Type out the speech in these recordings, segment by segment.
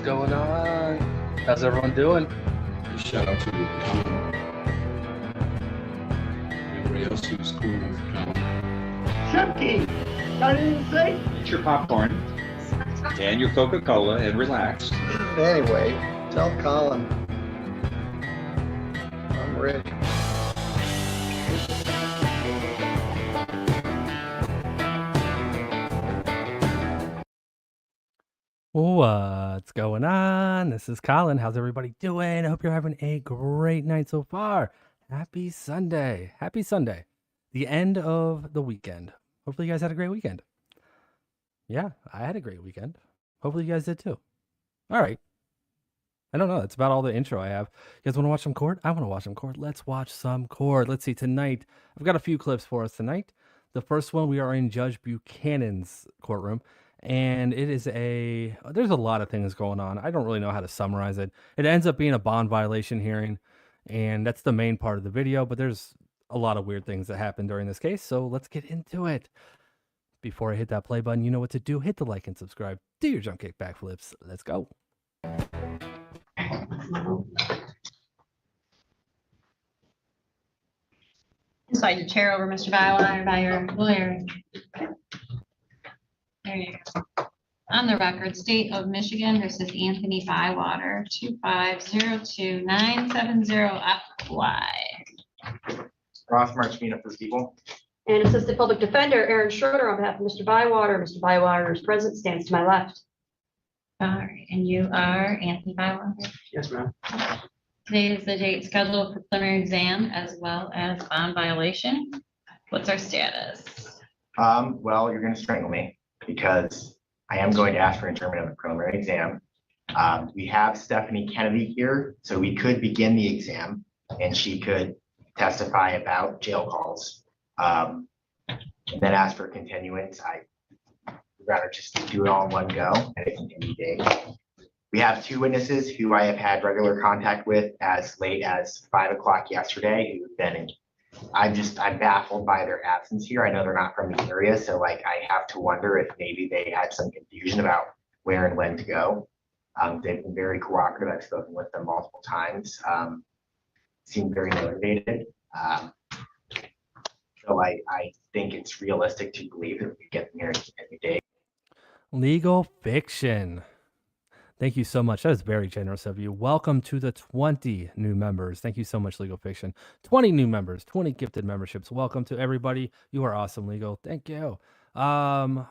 going on? How's everyone doing? Shout out to Colin. Everybody else who's cool with Colin. Chucky, I didn't say. Eat your popcorn and your Coca-Cola and relax. Anyway, tell Colin I'm ready. What's going on? This is Colin. How's everybody doing? I hope you're having a great night so far. Happy Sunday. Happy Sunday. The end of the weekend. Hopefully you guys had a great weekend. Yeah, I had a great weekend. Hopefully you guys did too. All right. I don't know. That's about all the intro I have. You guys want to watch some court? I want to watch some court. Let's watch some court. Let's see. Tonight, I've got a few clips for us tonight. The first one, we are in Judge Buchanan's courtroom. And it is there's a lot of things going on. I don't really know how to summarize it. It ends up being a bond violation hearing, and that's the main part of the video, but there's a lot of weird things that happen during this case, so let's get into it. Before I hit that play button, you know what to do. Hit the like and subscribe. Do your jump kick backflips. Let's go. Slide your chair over, Mr. Bywater, by your lawyer. There you go. On the record, State of Michigan versus Anthony Bywater, 2502970FY. Ross Marchmina for people. And Assistant Public Defender Aaron Schroeder on behalf of Mr. Bywater. Mr. Bywater is present, stands to my left. All right, and you are Anthony Bywater. Yes, ma'am. Today is the date scheduled for preliminary exam as well as bond violation. What's our status? Well, you're going to strangle me because I am going to ask for adjournment of the preliminary exam. We have Stephanie Kennedy here, so we could begin the exam and she could testify about jail calls. And then ask for continuance. I'd rather just do it all in one go and it can be days. We have two witnesses who I have had regular contact with as late as 5 o'clock yesterday, who have been I'm baffled by their absence here. I know they're not from the area, so like I have to wonder if maybe they had some confusion about where and when to go. They've been very cooperative. I've spoken with them multiple times. Seem very motivated. So I think it's realistic to believe that we get them here every day. Legal fiction. Thank you so much. That is very generous of you. Welcome to the 20 new members. Thank you so much, Legal Fiction. 20 new members, 20 gifted memberships. Welcome to everybody. You are awesome, Legal. Thank you. I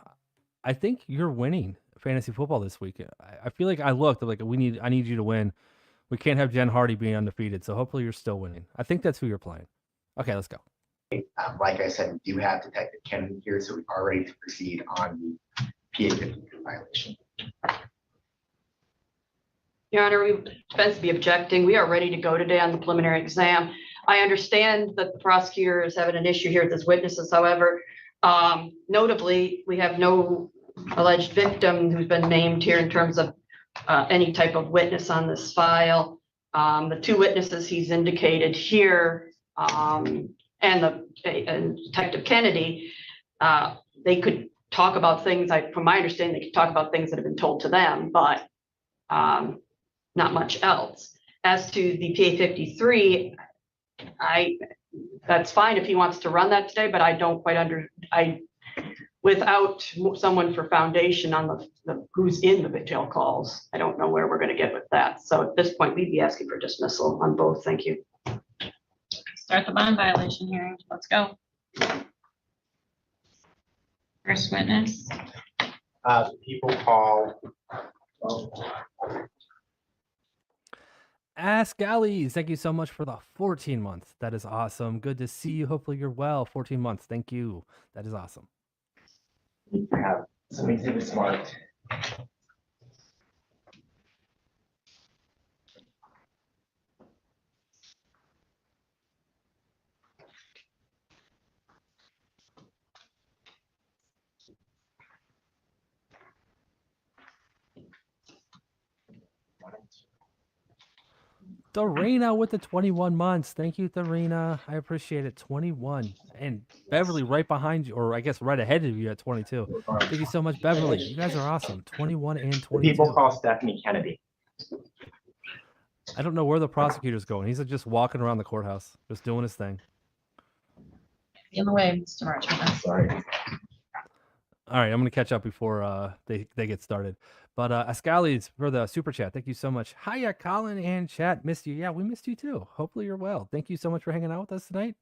think you're winning fantasy football this week. I feel like I looked like I need you to win. We can't have Jen Hardy being undefeated, so hopefully you're still winning. I think that's who you're playing. Okay, let's go. Like I said, we do have Detective Kennedy here, so we are ready to proceed on the PA-53 violation. Your Honor, we defense be objecting. We are ready to go today on the preliminary exam. I understand that the prosecutor is having an issue here with his witnesses. However, notably, we have no alleged victim who's been named here in terms of any type of witness on this file. The two witnesses he's indicated here and Detective Kennedy, they could talk about things, from my understanding, they could talk about things that have been told to them, but not much else. As to the PA-53, that's fine if he wants to run that today, but I don't quite without someone for foundation on the who's in the jail calls, I don't know where we're going to get with that. So at this point, we'd be asking for dismissal on both. Thank you. Start the bond violation hearing. Let's go. First witness. People call. Ask Gallies, thank you so much for the 14 months. That is awesome. Good to see you. Hopefully you're well. 14 months. Thank you. That is awesome. I have somebody say this smart. Darina with the 21 months. Thank you, Darina. I appreciate it. 21. And Beverly right behind you, or I guess right ahead of you at 22. Thank you so much, Beverly. You guys are awesome. 21 and 22. People call Stephanie Kennedy. I don't know where the prosecutor's going. He's just walking around the courthouse, just doing his thing. In the way, Mr. Martinez. Sorry. All right, I'm gonna catch up before they get started. But Ascali's for the super chat. Thank you so much. Hiya, Colin and chat. Missed you. Yeah, we missed you too. Hopefully you're well. Thank you so much for hanging out with us tonight.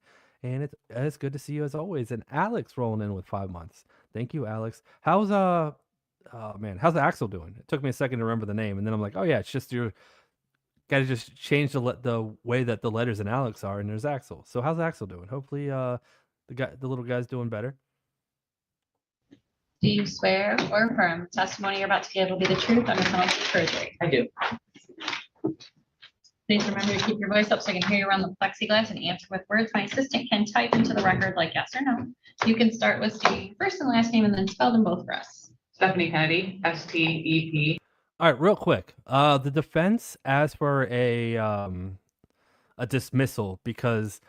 And it's good to see you as always. And Alex rolling in with 5 months. Thank you, Alex. How's how's Axel doing? It took me a second to remember the name, and then I'm like, oh yeah, it's just your gotta just change the way that the letters in Alex are, and there's Axel. So how's Axel doing? Hopefully the little guy's doing better. Do you swear or affirm testimony you're about to give will be the truth under penalty of perjury? I do. Please remember to keep your voice up so I can hear you around the plexiglass and answer with words my assistant can type into the record like yes or no. You can start with stating your first and last name and then spell them both for us. Stephanie Kennedy, STEP. All right, real quick. The defense asked for a dismissal because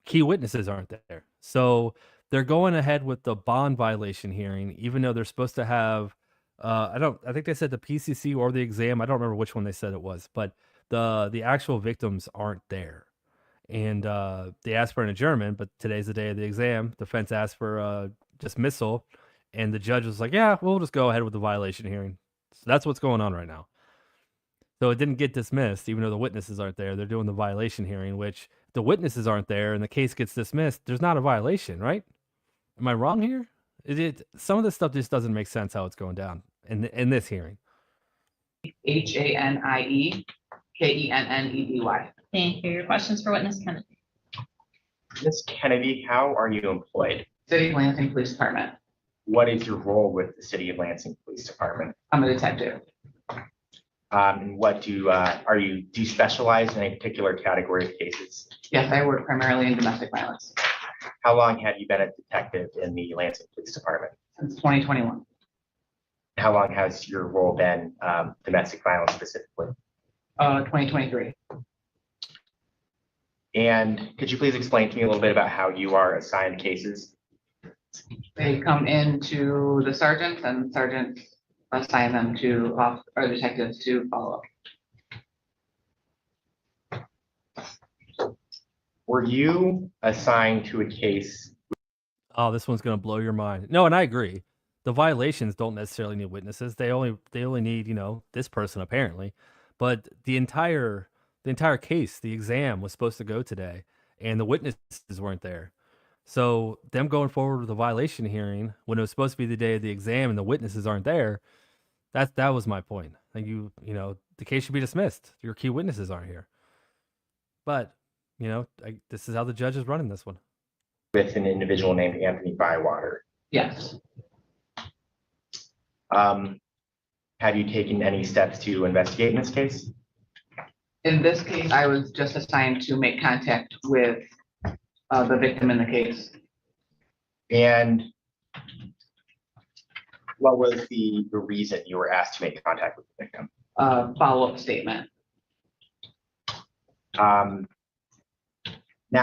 key witnesses aren't there. So they're going ahead with the bond violation hearing, even though they're supposed to have I think they said the PCC or the exam. I don't remember which one they said it was, but the actual victims aren't there. And they asked for an adjournment, but today's the day of the exam. Defense asked for a dismissal, and the judge was like, yeah, we'll just go ahead with the violation hearing. So that's what's going on right now. So it didn't get dismissed, even though the witnesses aren't there. They're doing the violation hearing, which if the witnesses aren't there and the case gets dismissed, there's not a violation, right? Am I wrong here? Some of this stuff just doesn't make sense how it's going down in this hearing. HANIE KENNEDY. Thank you. Your questions for witness Kennedy. Ms. Kennedy, how are you employed? City of Lansing Police Department. What is your role with the City of Lansing Police Department? I'm a detective. And what do you specialize in a particular category of cases? Yes, I work primarily in domestic violence How long have you been a detective in the Lansing Police Department? since 2021. How long has your role been domestic violence specifically? 2023. And could you please explain to me a little bit about how you are assigned cases? They come into the sergeants and sergeants assign them to or detectives to follow up. Were you assigned to a case? Oh, this one's gonna blow your mind. No, and I agree. The violations don't necessarily need witnesses. They only need, this person apparently. But the entire case, the exam was supposed to go today, and the witnesses weren't there. So them going forward with the violation hearing when it was supposed to be the day of the exam and the witnesses aren't there, that was my point. Like the case should be dismissed. Your key witnesses aren't here. But this is how the judge is running this one. With an individual named Anthony Bywater. Yes. Have you taken any steps to investigate in this case? In this case, I was just assigned to make contact with the victim in the case. And what was the reason you were asked to make contact with the victim? Follow-up statement. Now,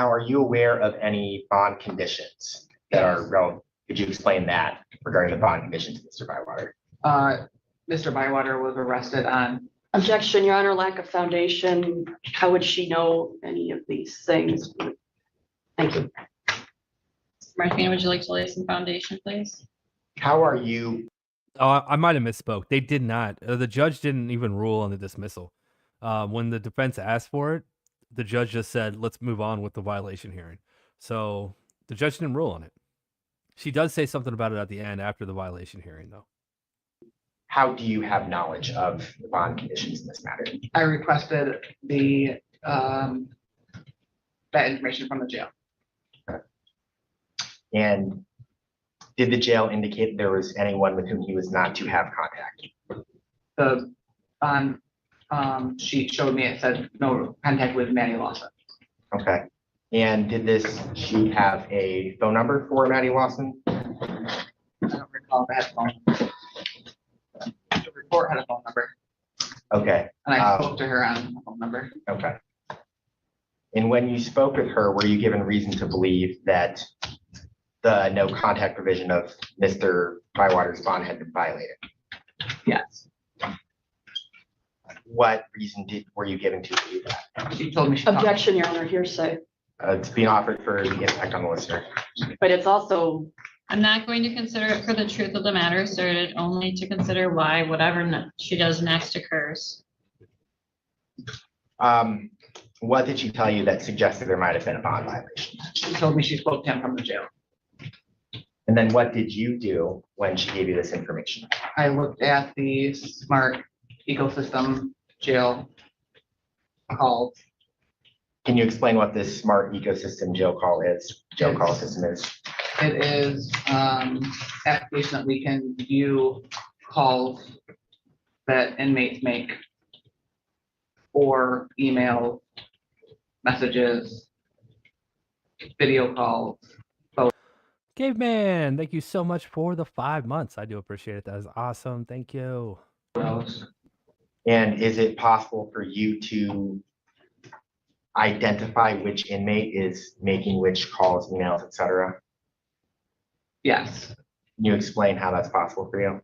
are you aware of any bond conditions that are relevant? Could you explain that regarding the bond conditions, Mr. Bywater? Mr. Bywater was arrested on Objection, Your Honor, lack of foundation. How would she know any of these things? Thank you. Martina, would you like to lay some foundation, please? How are you? Oh, I might have misspoke. They did not. The judge didn't even rule on the dismissal. When the defense asked for it, the judge just said, let's move on with the violation hearing. So the judge didn't rule on it. She does say something about it at the end after the violation hearing, though. How do you have knowledge of the bond conditions in this matter? I requested that information from the jail. And did the jail indicate there was anyone with whom he was not to have contact? The bond sheet showed me, it said no contact with Maddie Lawson. Okay. And did this sheet have a phone number for Maddie Lawson? I don't recall if it had a phone number. The report had a phone number, Okay. and I spoke to her on the phone number. Okay. And when you spoke with her, were you given reason to believe that the no contact provision of Mr. Bywater's bond had been violated? Yes. what reason were you given to do that? She told me she talked. Objection, Your Honor, hearsay. It's being offered for the impact on the listener. But it's also, I'm not going to consider it for the truth of the matter asserted, only to consider why whatever she does next occurs. What did she tell you that suggested there might have been a bond violation? She told me she spoke to him from the jail. And then what did you do when she gave you this information? I looked at the smart ecosystem jail calls. Can you explain what this smart ecosystem jail call system is? It is application that we can view calls that inmates make, or email messages, video calls. Caveman, thank you so much for the 5 months. I do appreciate it. That is awesome. Thank you. Those. And is it possible for you to identify which inmate is making which calls, emails, etc.? Yes, Can you explain how that's possible for you?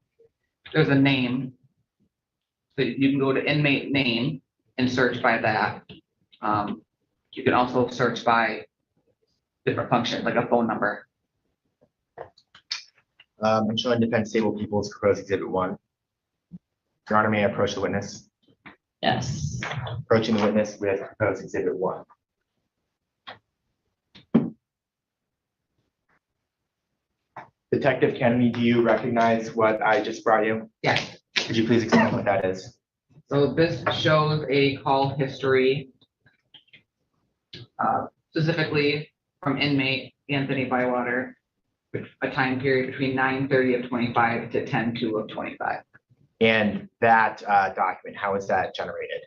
there's a name. So you can go to inmate name and search by that. You can also search by different functions, like a phone number. I'm showing defense disabled people's proposed exhibit 1. Your Honor, may I approach the witness? Yes. Approaching the witness with proposed exhibit 1. Detective Kennedy, do you recognize what I just brought you? Yes. Could you please explain what that is? So this shows a call history, specifically from inmate Anthony Bywater, with a time period between 9/30 of 25 to 10/2 of 25. And that document, how is that generated?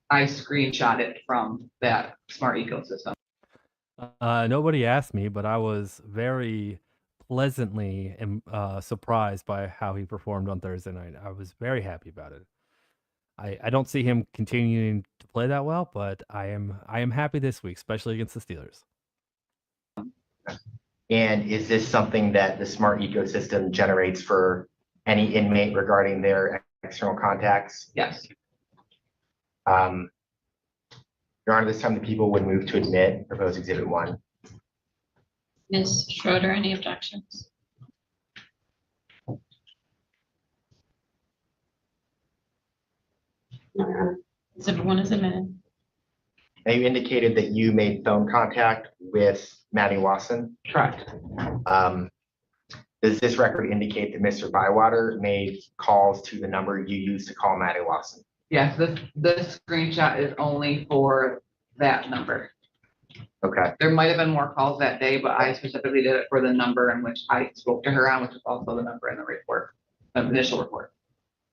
I screenshot it from that smart ecosystem. Nobody asked me, but I was very pleasantly surprised by how he performed on Thursday night. I was very happy about it. I don't see him continuing to play that well, but I am happy this week, especially against the Steelers. And is this something that the smart ecosystem generates for any inmate regarding their external contacts? Yes. Your Honor, this time the people would move to admit proposed exhibit 1. Ms. Schroeder, any objections? Exhibit 1 is admitted. Now, you indicated that you made phone contact with Maddie Wasson. Correct. Does this record indicate that Mr. Bywater made calls to the number you used to call Maddie Wasson? Yes, this screenshot is only for that number. Okay. There might have been more calls that day, but I specifically did it for the number in which I spoke to her on, which is also the number in the report, the initial report.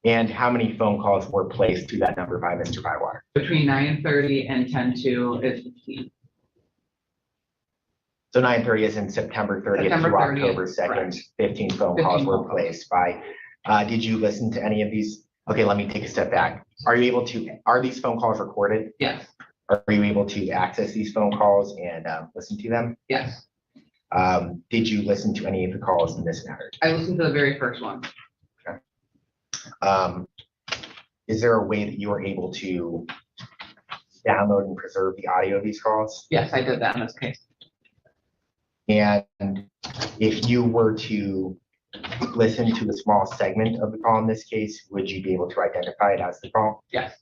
And how many phone calls were placed to that number by Mr. Bywater? Between 9:30 and 10:2 is 15. So 9:30 is in September 30th September through 30th, October 2nd, correct. 15 phone 15 calls were phone calls. placed by, did you listen to any of these? Okay, let me take a step back. Are these phone calls recorded? Yes, Are you able to access these phone calls and listen to them? yes. Did you listen to any of the calls in this matter? I listened to the very first one. Is there a way that you are able to download and preserve the audio of these calls? Yes, I did that in this case. And if you were to listen to a small segment of the call in this case, would you be able to identify it as the call? Yes.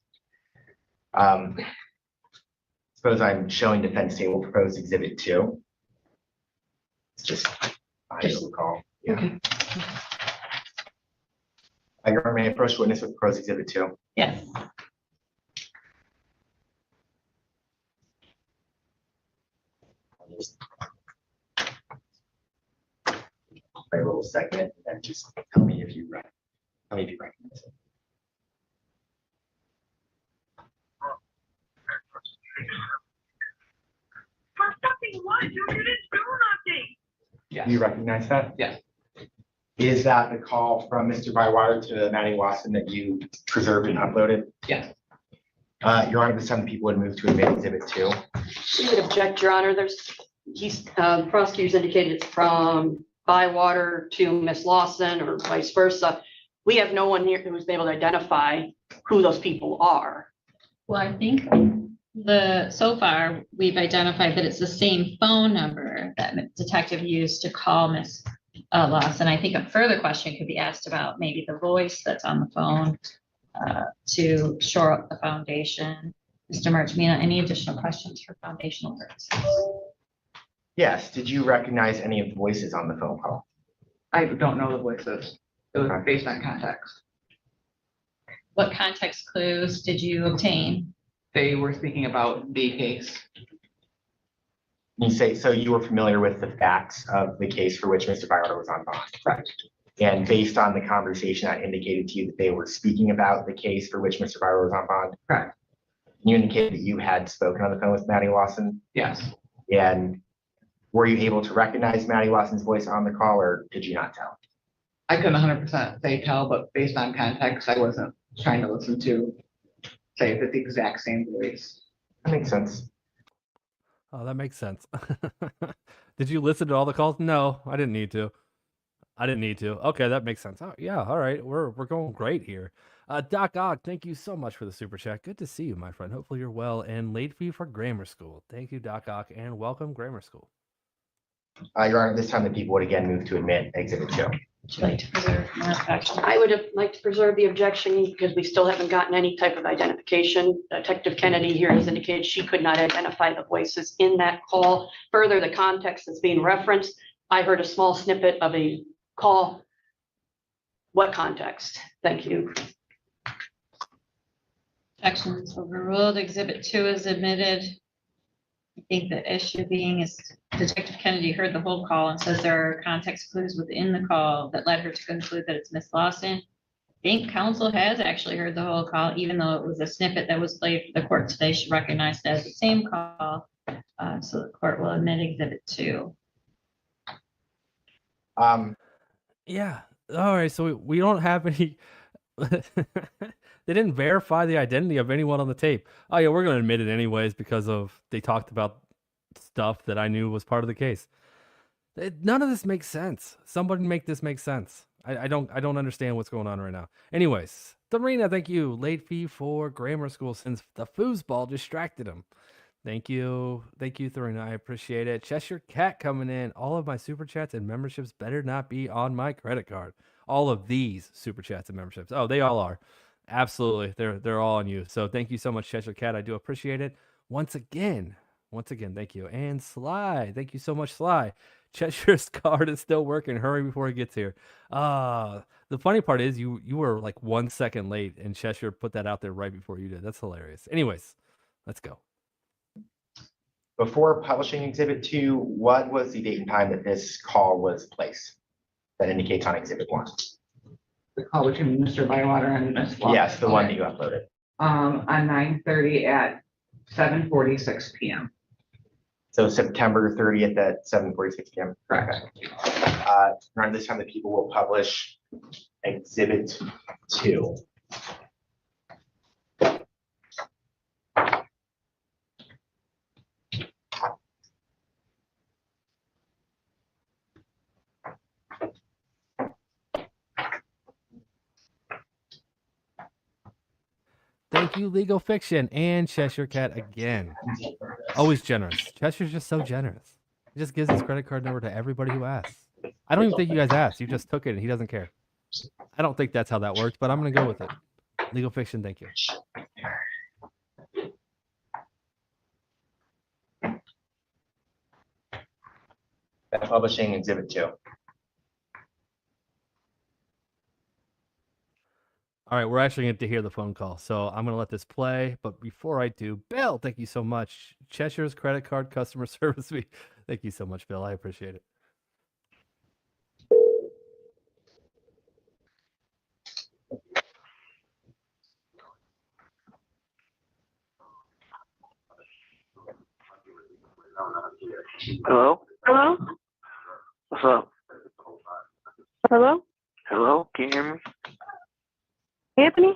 Suppose I'm showing defense table proposed exhibit 2. It's just audio call. Yeah. Okay. Your Honor, may I approach witness with proposed exhibit 2? Yes. Play a little segment and then just tell me if you recognize it. Yes. Do you recognize that? Yes. Is that the call from Mr. Bywater to Maddie Wasson that you preserved and uploaded? Yes. Your Honor, this time the people would move to admit exhibit 2. we would object, Your Honor. Prosecutors indicated it's from Bywater to Miss Lawson or vice versa. we have no one here who's been able to identify who those people are. Well, I think so far, we've identified that it's the same phone number that detective used to call Miss Lawson. I think a further question could be asked about maybe the voice that's on the phone to shore up the foundation. Mr. Marchmina, any additional questions for foundational purposes? Yes, did you recognize any of the voices on the phone call? I don't know the voices. It was based on context. What context clues did you obtain? They were speaking about the case. You say, so you were familiar with the facts of the case for which Mr. Bywater was on bond? Correct. And based on the conversation, that indicated to you that they were speaking about the case for which Mr. Bywater was on bond? Correct. You indicated that you had spoken on the phone with Maddie Lawson? Yes. And were you able to recognize Maddie Lawson's voice on the call, or did you not tell? I couldn't 100% say tell, but based on context, I wasn't trying to listen to say if it's the exact same voice. That makes sense. Oh, that makes sense. Did you listen to all the calls? No, I didn't need to. Okay, that makes sense. Oh, yeah, all right. We're going great here. Doc Ock, thank you so much for the super chat. Good to see you, my friend. Hopefully you're well and late fee for grammar school. Thank you, Doc Ock, and welcome grammar school. Your Honor, this time the people would again move to admit Exhibit 2. Would you like to preserve more action? I would have liked to preserve the objection because we still haven't gotten any type of identification. Detective Kennedy here has indicated she could not identify the voices in that call. Further, the context that's being referenced, I heard a small snippet of a call. What context? Thank you. Objection is overruled. Exhibit 2 is admitted. I think the issue being is Detective Kennedy heard the whole call and says there are context clues within the call that led her to conclude that it's Miss Lawson. I think counsel has actually heard the whole call, even though it was a snippet that was played for the court today. She recognized it as the same call. So the court will admit Exhibit 2. Yeah. All right. So we don't have any. They didn't verify the identity of anyone on the tape. Oh yeah, we're going to admit it anyways because of they talked about stuff that I knew was part of the case. None of this makes sense. Somebody make this make sense. I don't understand what's going on right now. Anyways, Darina, thank you. Late fee for grammar school since the foosball distracted him. Thank you, Darina. I appreciate it. Cheshire Cat coming in. All of my super chats and memberships better not be on my credit card. All of these super chats and memberships. Oh, they all are. Absolutely. They're all on you. So thank you so much, Cheshire Cat. I do appreciate it. Once again, thank you. And Sly, thank you so much, Sly. Cheshire's card is still working. Hurry before he gets here. The funny part is you were like 1 second late and Cheshire put that out there right before you did. That's hilarious. Anyways, let's go. Before publishing Exhibit 2, what was the date and time that this call was placed? That indicates on Exhibit 1. The call between Mr. Bywater and Miss Lawson. Yes, the one that you uploaded. On 9:30 at 7:46 p.m. So September 30th at 7:46 p.m. Correct. Around this time, the people will publish Exhibit 2. Thank you, Legal Fiction and Cheshire Cat again. Always generous. Cheshire's just so generous. He just gives his credit card number to everybody who asks. I don't even think you guys asked. You just took it and he doesn't care. I don't think that's how that works, but I'm going to go with it. Legal Fiction, thank you. Publishing Exhibit 2. All right, we're actually going to hear the phone call, so I'm going to let this play. But before I do, Bill, thank you so much. Cheshire's credit card customer service fee. Thank you so much, Bill. I appreciate it. Hello? Hello? What's up? Hello? Hello? Can you hear me? Anthony?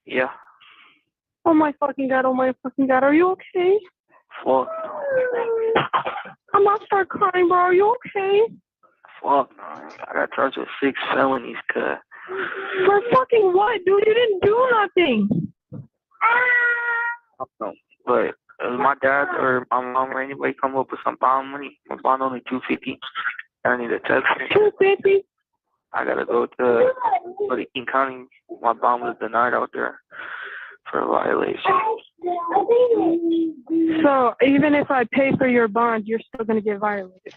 Yeah. Oh my fucking god, are you okay? Fuck. I'm about to start crying, bro. Are you okay? Fuck, man. I got charged with 6 felonies, cuz For fucking what, dude? You didn't do nothing. No, but my dad or my mom or anybody come up with some bond money, my bond only $250. I need a text. $250. I gotta go to King County. My bond was denied out there for a violation. So even if I pay for your bond, you're still gonna get violated.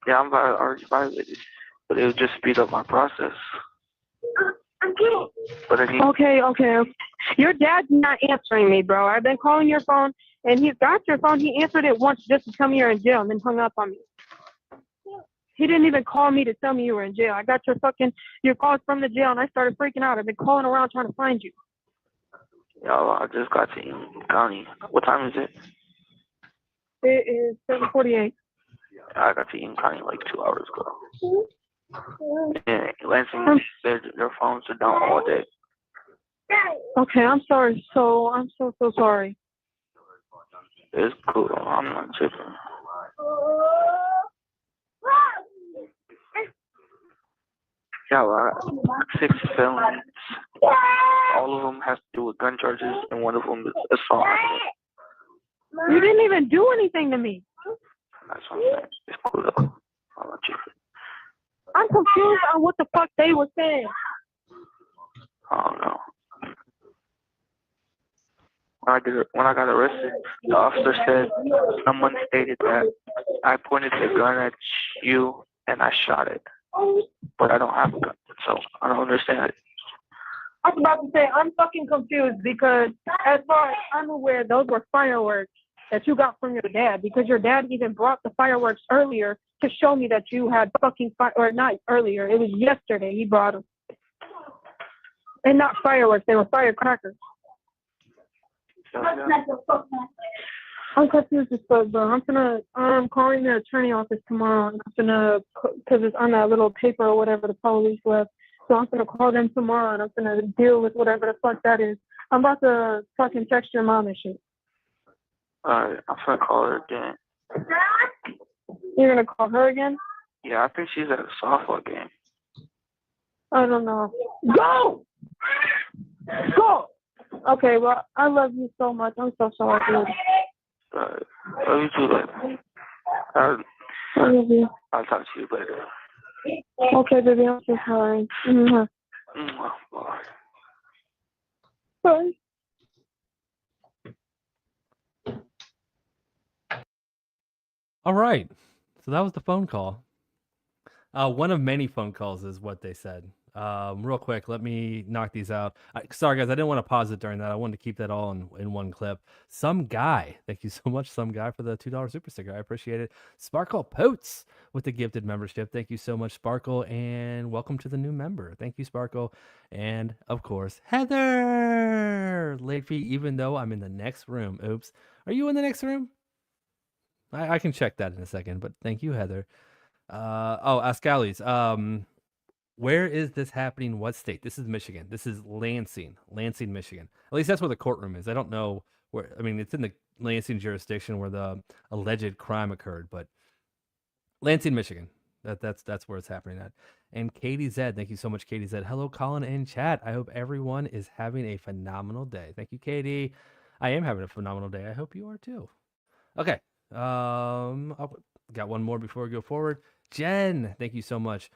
Yeah, I'm already violated, but it would just speed up my process. But I need. Okay. Your dad's not answering me, bro. I've been calling your phone, and he's got your phone. He answered it once just to tell me you're in jail, and then hung up on me. He didn't even call me to tell me you were in jail. I got your calls from the jail, and I started freaking out. I've been calling around trying to find you. Yo, I just got to King County. What time is it? It is 7:48. I got to King County like 2 hours ago. Yeah, Lansing said their phones are down all day. Okay, I'm sorry. I'm so sorry. It's cool. I'm not tripping. Yeah, well, I got 6 felonies. All of them have to do with gun charges, and one of them is assault. You didn't even do anything to me. That's what I'm saying. It's cool though. I'm not tripping. I'm confused on what the fuck they were saying. I don't know. When I got arrested, the officer said someone stated that I pointed the gun at you and I shot it, but I don't have a gun, so I don't understand it. I was about to say, I'm fucking confused because as far as I'm aware, those were fireworks that you got from your dad, because your dad even brought the fireworks earlier to show me that you had fucking or not earlier, it was yesterday he brought them. And not fireworks, they were firecrackers. I'm confused as fuck, bro. I'm calling the attorney office tomorrow. Because it's on that little paper or whatever the police left. So I'm gonna call them tomorrow and I'm gonna deal with whatever the fuck that is. I'm about to fucking text your mom and shit. Alright, I'm gonna call her again. You're gonna call her again? Yeah, I think she's at a softball game. I don't know. Go! Okay, well, I love you so much. I'm so sorry, dude. Alright, love you too, later. I love you. I'll talk to you later. Okay, baby, I'm so sorry. Bye. Bye. All right. So that was the phone call. One of many phone calls is what they said. Real quick, let me knock these out. Sorry, guys, I didn't want to pause it during that. I wanted to keep that all in one clip. Some guy, thank you so much, Some Guy, for the $2 super sticker. I appreciate it. Sparkle Poats with the gifted membership. Thank you so much, Sparkle, and welcome to the new member. Thank you, Sparkle. And, of course, Heather! Late fee, even though I'm in the next room. Oops. Are you in the next room? I can check that in a second, but thank you, Heather. Ascalis. Where is this happening? What state? This is Michigan. This is Lansing, Michigan. At least that's where the courtroom is. I don't know where. I mean, it's in the Lansing jurisdiction where the alleged crime occurred, but Lansing, Michigan. That's where it's happening at. And Katie Z, thank you so much, Katie Z. Hello, Colin and chat. I hope everyone is having a phenomenal day. Thank you, Katie. I am having a phenomenal day. I hope you are too. Okay. Got one more before we go forward. Jen, thank you so much.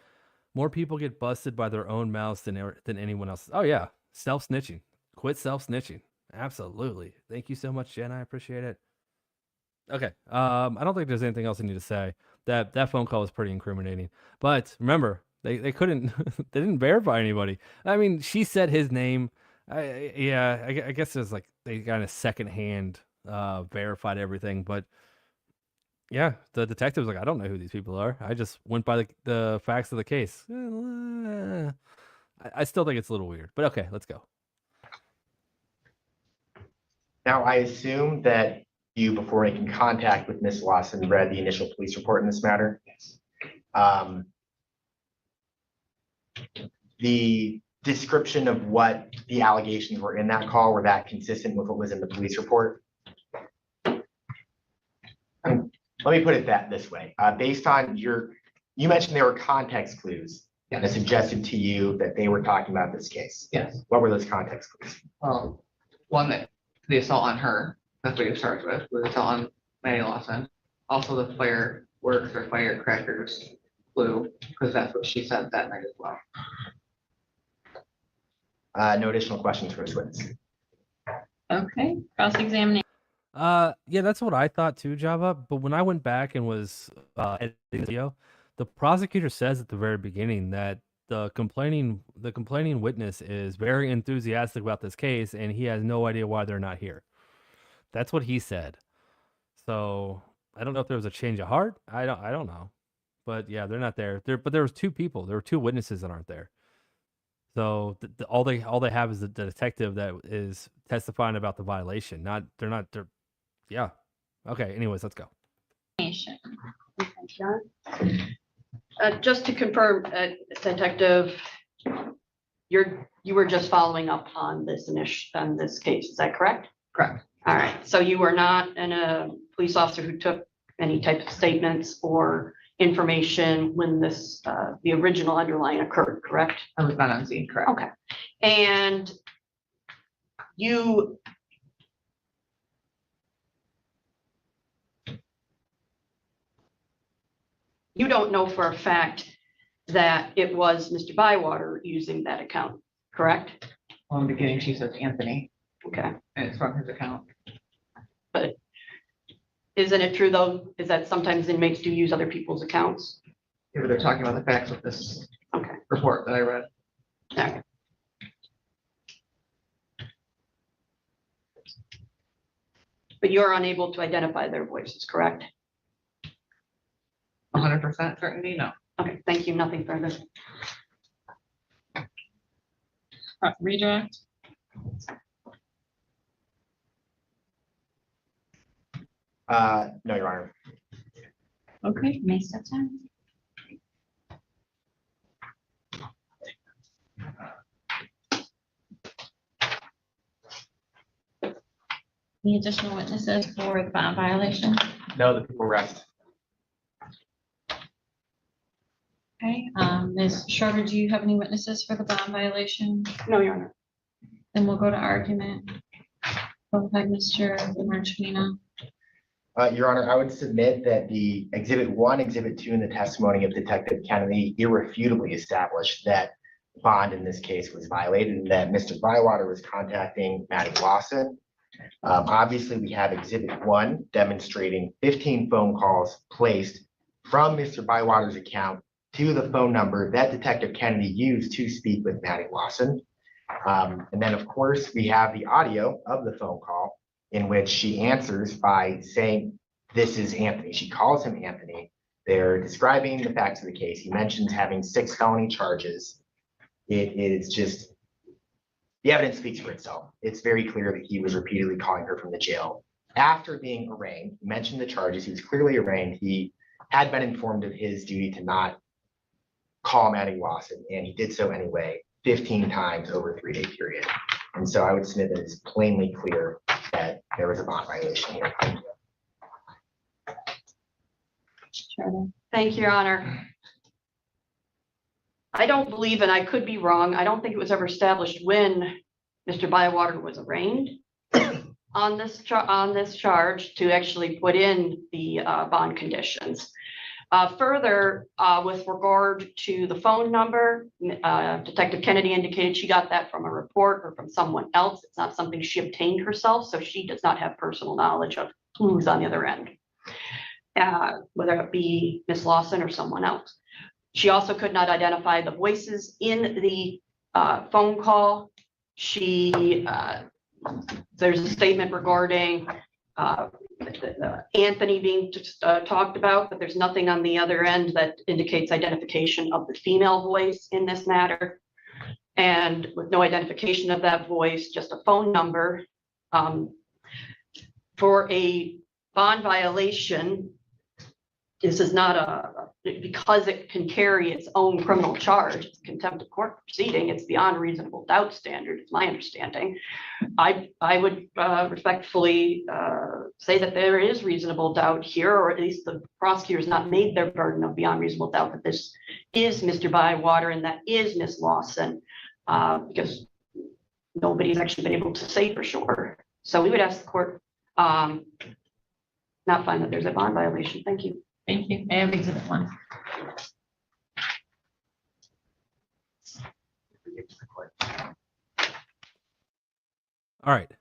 More people get busted by their own mouths than anyone else. Oh yeah, self-snitching. Quit self-snitching. Absolutely. Thank you so much, Jen. I appreciate it. Okay. I don't think there's anything else I need to say. That phone call was pretty incriminating. But remember, they couldn't they didn't verify anybody. I mean, she said his name. I guess it's like they kind of secondhand verified everything, but yeah, the detective was like, I don't know who these people are. I just went by the facts of the case. I still think it's a little weird, but okay, let's go. Now, I assume that you, before making contact with Ms. Lawson, read the initial police report in this matter. The description of what the allegations were in that call, were that consistent with what was in the police report? Let me put it this way. Based on you mentioned there were context clues and suggested to you that they were talking about this case. Yes. What were those contexts, please? One, that the assault on her, that's what you're charged with, the assault on Maddie Lawson. Also the fireworks or firecrackers flew, because that's what she said that night as well. No additional questions for this witness. Okay, cross-examination. Yeah, that's what I thought too, Java. But when I went back and was editing the video, the prosecutor says at the very beginning that the complaining witness is very enthusiastic about this case, and he has no idea why they're not here. That's what he said. So I don't know if there was a change of heart. I don't know, but yeah, they're not there. But there was two people. There were two witnesses that aren't there. So all they have is the detective that is testifying about the violation. They're yeah. Okay. Anyways, let's go. Just to confirm, Detective, you were just following up on this case, is that correct? Correct. All right, so you were not a police officer who took any type of statements or information when the original underlying occurred, correct? I was not on scene, correct? Okay, and you don't know for a fact that it was Mr. Bywater using that account, correct? Well, in the beginning, she says Anthony, Okay, and it's from his account. but isn't it true though, is that sometimes inmates do use other people's accounts? Yeah, but they're talking about the facts of this Okay, report that I read. all right. But you're unable to identify their voices, correct? 100% certainty, no. Okay, thank you, nothing further. Redirect. No, Your Honor. Okay, may step time. Any additional witnesses for the bond violation? No, the people rest. Okay, Ms. Schroeder, do you have any witnesses for the bond violation? No, Your Honor. Then we'll go to argument. Go ahead, Mr. Marchino. Your Honor, I would submit that the Exhibit 1, Exhibit 2 in the testimony of Detective Kennedy irrefutably established that bond in this case was violated and that Mr. Bywater was contacting Maddie Lawson. Obviously, we have Exhibit 1 demonstrating 15 phone calls placed from Mr. Bywater's account to the phone number that Detective Kennedy used to speak with Maddie Lawson. And then, of course, we have the audio of the phone call in which she answers by saying, "This is Anthony." She calls him Anthony. They're describing the facts of the case. He mentions having 6 felony charges. It is just, the evidence speaks for itself. It's very clear that he was repeatedly calling her from the jail. After being arraigned, he mentioned the charges. He was clearly arraigned. He had been informed of his duty to not call Maddie Lawson, and he did so anyway, 15 times over a 3-day period. And so I would submit that it's plainly clear that there was a bond violation here. Thank you, Your Honor. I don't believe, and I could be wrong, I don't think it was ever established when Mr. Bywater was arraigned on this charge to actually put in the bond conditions. Further, with regard to the phone number, Detective Kennedy indicated she got that from a report or from someone else. It's not something she obtained herself, so she does not have personal knowledge of who's on the other end, whether it be Ms. Lawson or someone else. She also could not identify the voices in the phone call. There's a statement regarding Anthony being talked about, but there's nothing on the other end that indicates identification of the female voice in this matter. And with no identification of that voice, just a phone number. For a bond violation, this is not because it can carry its own criminal charge, it's contempt of court proceeding, it's beyond reasonable doubt standard, is my understanding. I would respectfully say that there is reasonable doubt here, or at least the prosecutor's not made their burden of beyond reasonable doubt that this is Mr. Bywater and that is Miss Lawson, because nobody's actually been able to say for sure. So we would ask the court not find that there's a bond violation. Thank you. Thank you. I have exhibit 1. All right.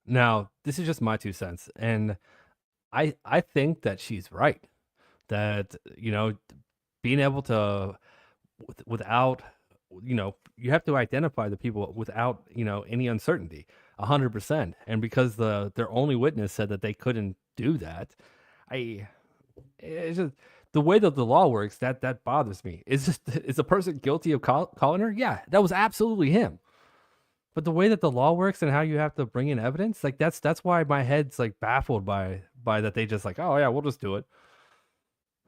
Now, this is just my 2 cents. And I think that she's right. That, being able to, without, you have to identify the people without, any uncertainty, 100%. And because their only witness said that they couldn't do that, it's just the way that the law works, that bothers me. Is a person guilty of calling her? Yeah, that was absolutely him. But the way that the law works and how you have to bring in evidence, like that's why my head's like baffled by that. They just like, oh yeah, we'll just do it.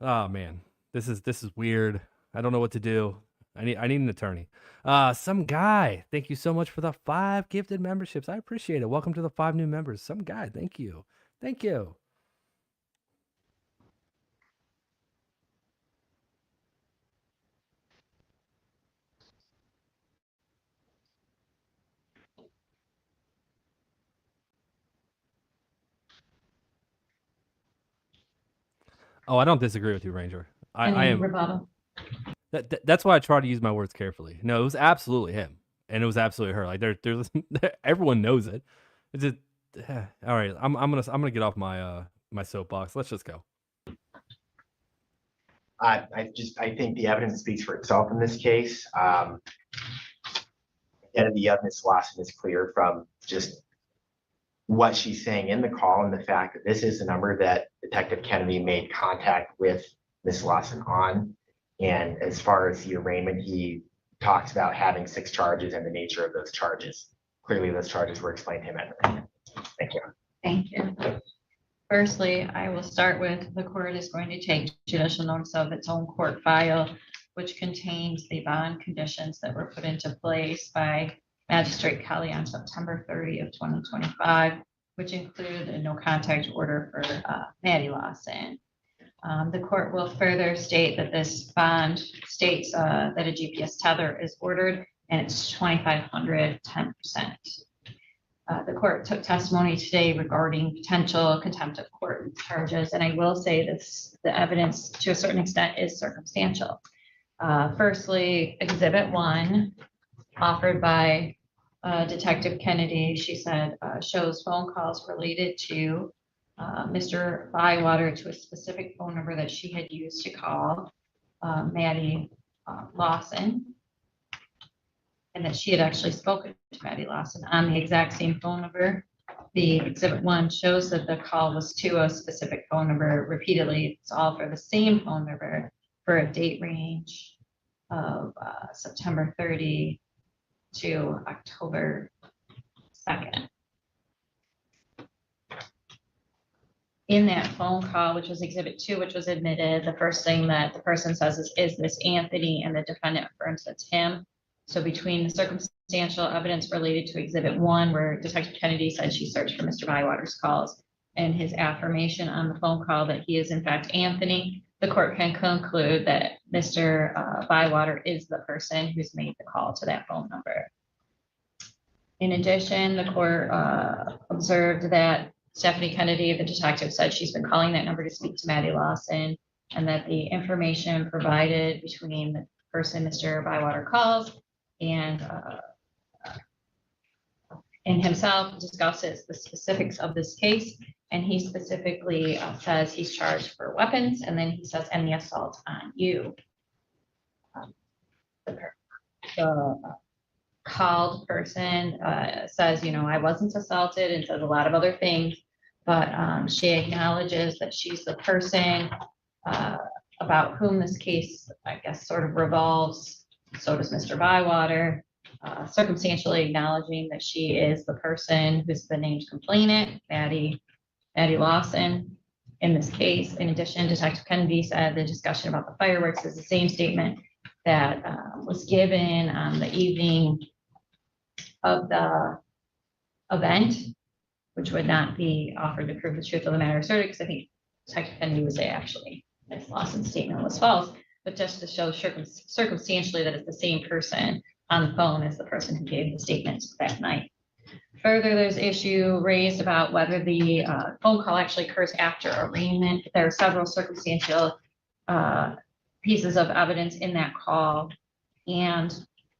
Oh man, this is weird. I don't know what to do. I need an attorney. Some guy, thank you so much for the 5 gifted memberships. I appreciate it. Welcome to the 5 new members. Some guy, thank you. Thank you. Oh, I don't disagree with you, Ranger. I am. Rebuttal. That's why I try to use my words carefully. No, it was absolutely him, and it was absolutely her. Like there's everyone knows it. It's just all right. I'm gonna get off my my soapbox. Let's just go. I think the evidence speaks for itself in this case. And the evidence Lawson is clear from just what she's saying in the call and the fact that this is the number that Detective Kennedy made contact with Miss Lawson on. And as far as the arraignment, he talks about having 6 charges and the nature of those charges. Clearly, those charges were explained to him at the arraignment. Thank you. Thank you. Firstly, I will start with the court is going to take judicial notice of its own court file, which contains the bond conditions that were put into place by Magistrate Kelly on September 30 of 2025, which include a no contact order for Maddie Lawson. The court will further state that this bond states that a GPS tether is ordered and it's 2,500, 10%. The court took testimony today regarding potential contempt of court charges, and I will say this: the evidence to a certain extent is circumstantial. Firstly, Exhibit 1, offered by Detective Kennedy, she said, shows phone calls related to Mr. Bywater to a specific phone number that she had used to call Maddie Lawson, and that she had actually spoken to Maddie Lawson on the exact same phone number. The Exhibit 1 shows that the call was to a specific phone number repeatedly. It's all for the same phone number for a date range of September 30 to October 2nd. In that phone call, which was Exhibit 2, which was admitted, the first thing that the person says is this Anthony? And the defendant affirms it's him. So between the circumstantial evidence related to Exhibit 1, where Detective Kennedy said she searched for Mr. Bywater's calls, and his affirmation on the phone call that he is in fact Anthony, the court can conclude that Mr. Bywater is the person who's made the call to that phone number. In addition, the court observed that Stephanie Kennedy, the detective, said she's been calling that number to speak to Maddie Lawson, and that the information provided between the person Mr. Bywater calls and himself discusses the specifics of this case. And he specifically says he's charged for weapons, and then he says, and the assault on you. The called person says, I wasn't assaulted, and says a lot of other things, but she acknowledges that she's the person about whom this case, I guess, sort of revolves. So does Mr. Bywater, circumstantially acknowledging that she is the person who's the named complainant, Maddie Lawson, in this case. In addition, Detective Kennedy said the discussion about the fireworks is the same statement that was given on the evening of the event, which would not be offered to prove the truth of the matter asserted, because I think Detective Kennedy would say actually Ms. Lawson's statement was false, but just to show circumstantially that it's the same person on the phone as the person who gave the statement that night. Further, there's issue raised about whether the phone call actually occurs after arraignment. There are several circumstantial pieces of evidence in that call and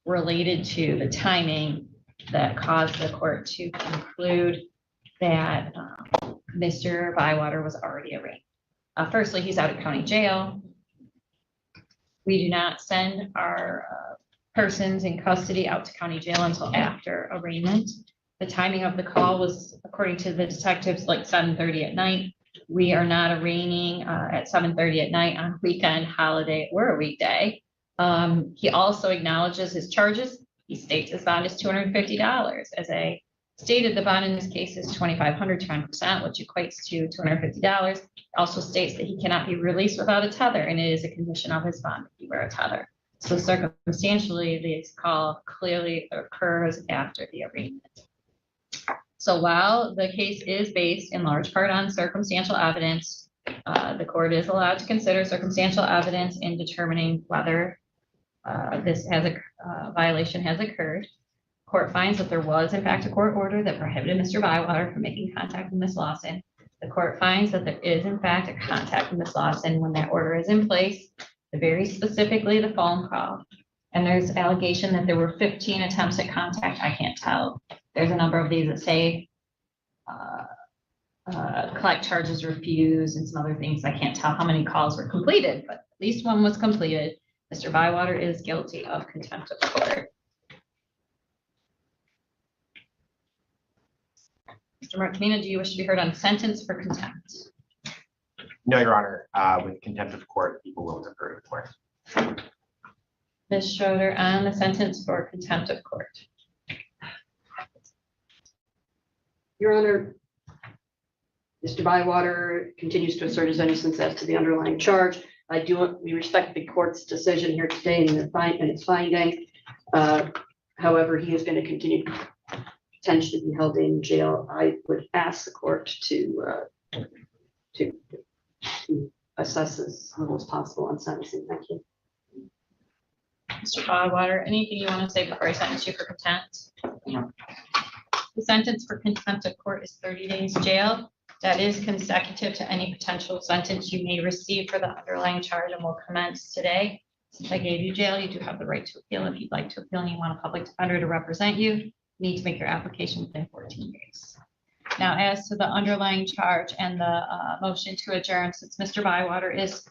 related to the timing that caused the court to conclude that Mr. Bywater was already arraigned. Firstly, he's out of county jail. We do not send our persons in custody out to county jail until after arraignment. The timing of the call was, according to the detectives, like 7:30 at night. We are not arraigning at 7:30 at night on weekend, holiday, or a weekday. He also acknowledges his charges. He states his bond is $250. As I stated, the bond in this case is $2,500, 10%, which equates to $250. Also states that he cannot be released without a tether, and it is a condition of his bond that he wear a tether. So circumstantially, this call clearly occurs after the arraignment. So while the case is based in large part on circumstantial evidence, the court is allowed to consider circumstantial evidence in determining whether this violation has occurred. Court finds that there was in fact a court order that prohibited Mr. Bywater from making contact with Ms. Lawson. The court finds that there is in fact a contact with Ms. Lawson when that order is in place, very specifically the phone call. And there's allegation that there were 15 attempts at contact. I can't tell. There's a number of these that say collect charges refused and some other things. I can't tell how many calls were completed, but at least one was completed. Mr. Bywater is guilty of contempt of court. Mr. Martinez, do you wish to be heard on sentence for contempt? No, Your Honor. With contempt of court, people will defer to the court. Ms. Schroeder, on the sentence for contempt of court. Your Honor, Mr. Bywater continues to assert his innocence as to the underlying charge. We respect the court's decision here today and its finding. However, he is going to continue to potentially be held in jail. I would ask the court to assess as little as possible on sentencing. Thank you. Mr. Bywater, anything you want to say before I sentence you for contempt? No. The sentence for contempt of court is 30 days jail. That is consecutive to any potential sentence you may receive for the underlying charge and will commence today. Since I gave you jail, you do have the right to appeal. If you'd like to appeal and you want a public defender to represent you, you need to make your application within 14 days. Now, as to the underlying charge and the motion to adjourn, since Mr. Bywater is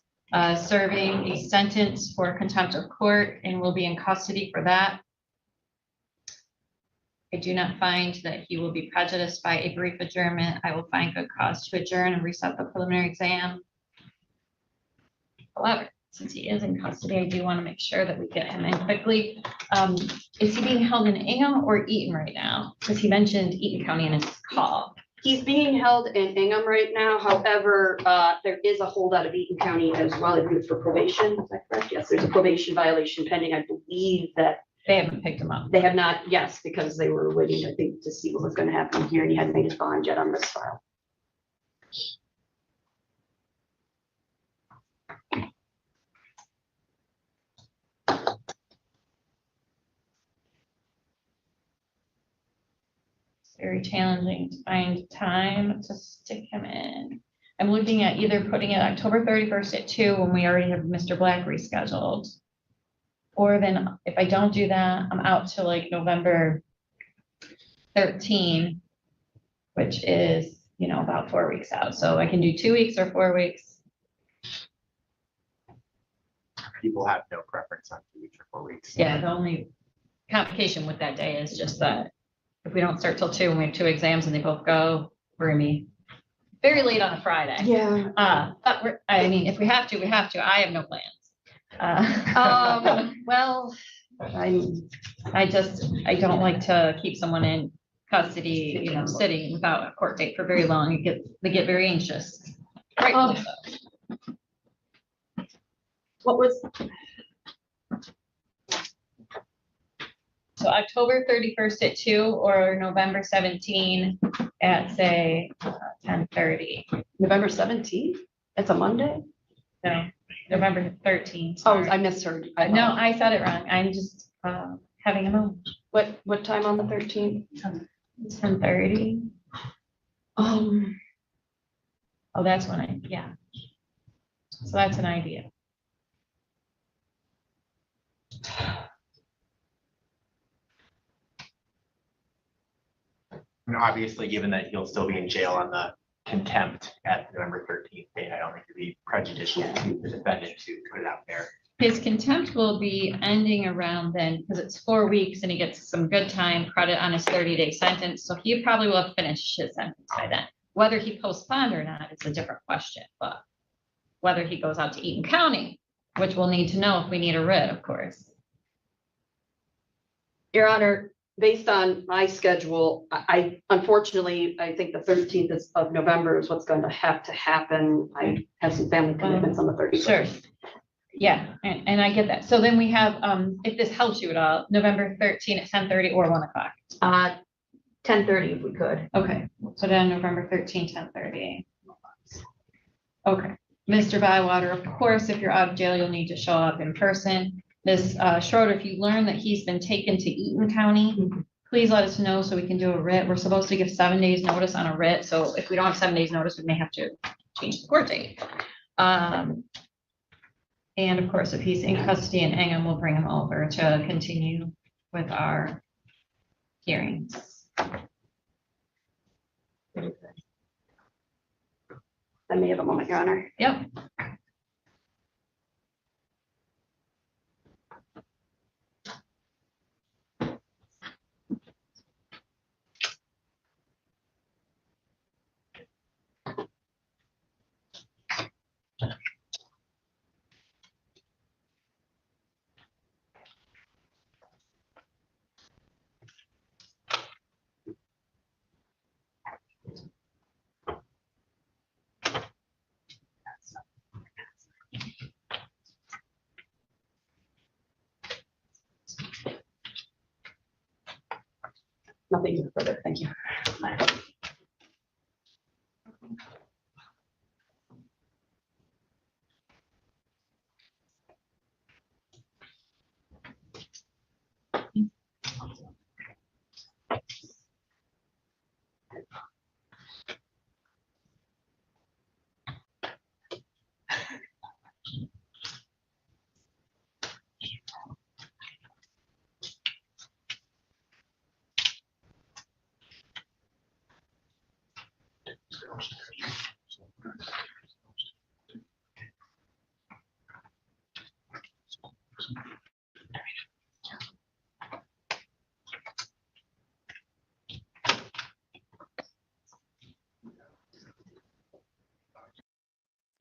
serving a sentence for contempt of court and will be in custody for that, I do not find that he will be prejudiced by a brief adjournment. I will find good cause to adjourn and reset the preliminary exam. However, since he is in custody, I do want to make sure that we get him in quickly. Is he being held in Ingham or Eaton right now? Because he mentioned Eaton County in his call. He's being held in Ingham right now. However, there is a holdout of Eaton County as well. I believe for probation. Is that correct? Yes, there's a probation violation pending. I believe that they haven't picked him up. They have not, yes, because they were waiting, I think, to see what was going to happen here, and he hadn't made his bond yet on this file. It's very challenging to find time to stick him in. I'm looking at either putting it October 31st at 2 when we already have Mr. Black rescheduled. Or then if I don't do that, I'm out to like November 13, which is, you know, about 4 weeks out. So I can do 2 weeks or 4 weeks. People have no preference on 2 weeks or 4 weeks. Yeah, the only complication with that day is just that if we don't start till 2 and we have 2 exams and they both go, we're gonna be very late on a Friday. Yeah. But I mean, if we have to, we have to. I have no plans. Well, I don't like to keep someone in custody, you know, sitting without a court date for very long. They get very anxious. Right. What was, So October 31st at 2 or November 17 at say 10:30. November 17th? It's a Monday? No, November 13th. Oh, I misheard. No, I said it wrong. I'm just having a moment. What time on the 13th? 10:30. Oh, that's when yeah. So that's an idea. And obviously, given that he'll still be in jail on the contempt at November 13th date, I don't think it'd be prejudicial to the defendant to put it out there. His contempt will be ending around then because it's 4 weeks and he gets some good time credit on his 30-day sentence. So he probably will have finished his sentence by then. Whether he postponed or not, it's a different question, but whether he goes out to Eaton County, which we'll need to know if we need a writ, of course. Your Honor, based on my schedule, I unfortunately, I think the 13th of November is what's going to have to happen. I have some family commitments on the 31st. Sure. Yeah, and I get that. So then we have, if this helps you at all, November 13 at 10:30 or 1 o'clock. 10:30 if we could. Okay, so then November 13, 10:30. Okay, Mr. Bywater, of course, if you're out of jail, you'll need to show up in person. Ms. Schroeder, if you learn that he's been taken to Eaton County, please let us know so we can do a writ. We're supposed to give 7 days notice on a writ. So if we don't have 7 days notice, we may have to change the court date. And of course, if he's in custody in Ingham, we'll bring him over to continue with our hearings. Let me have a moment, Your Honor. Yep. Nothing further. Thank you.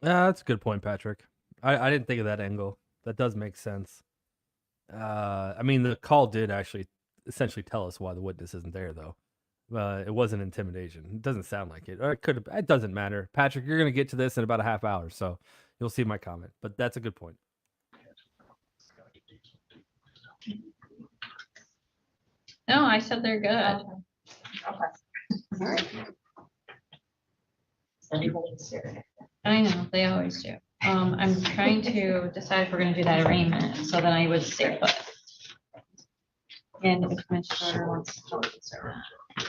That's a good point, Patrick. I didn't think of that angle. That does make sense. I mean, the call did actually essentially tell us why the witness isn't there, though. It wasn't intimidation. It doesn't sound like it. Or it could have. It doesn't matter. Patrick, you're going to get to this in about a half hour, so you'll see my comment. But that's a good point. No, I said they're good. Okay. All right. I know, they always do. I'm trying to decide if we're gonna do that arraignment, so then I would stay put. And if Ms. Schroeder wants to hold this or not.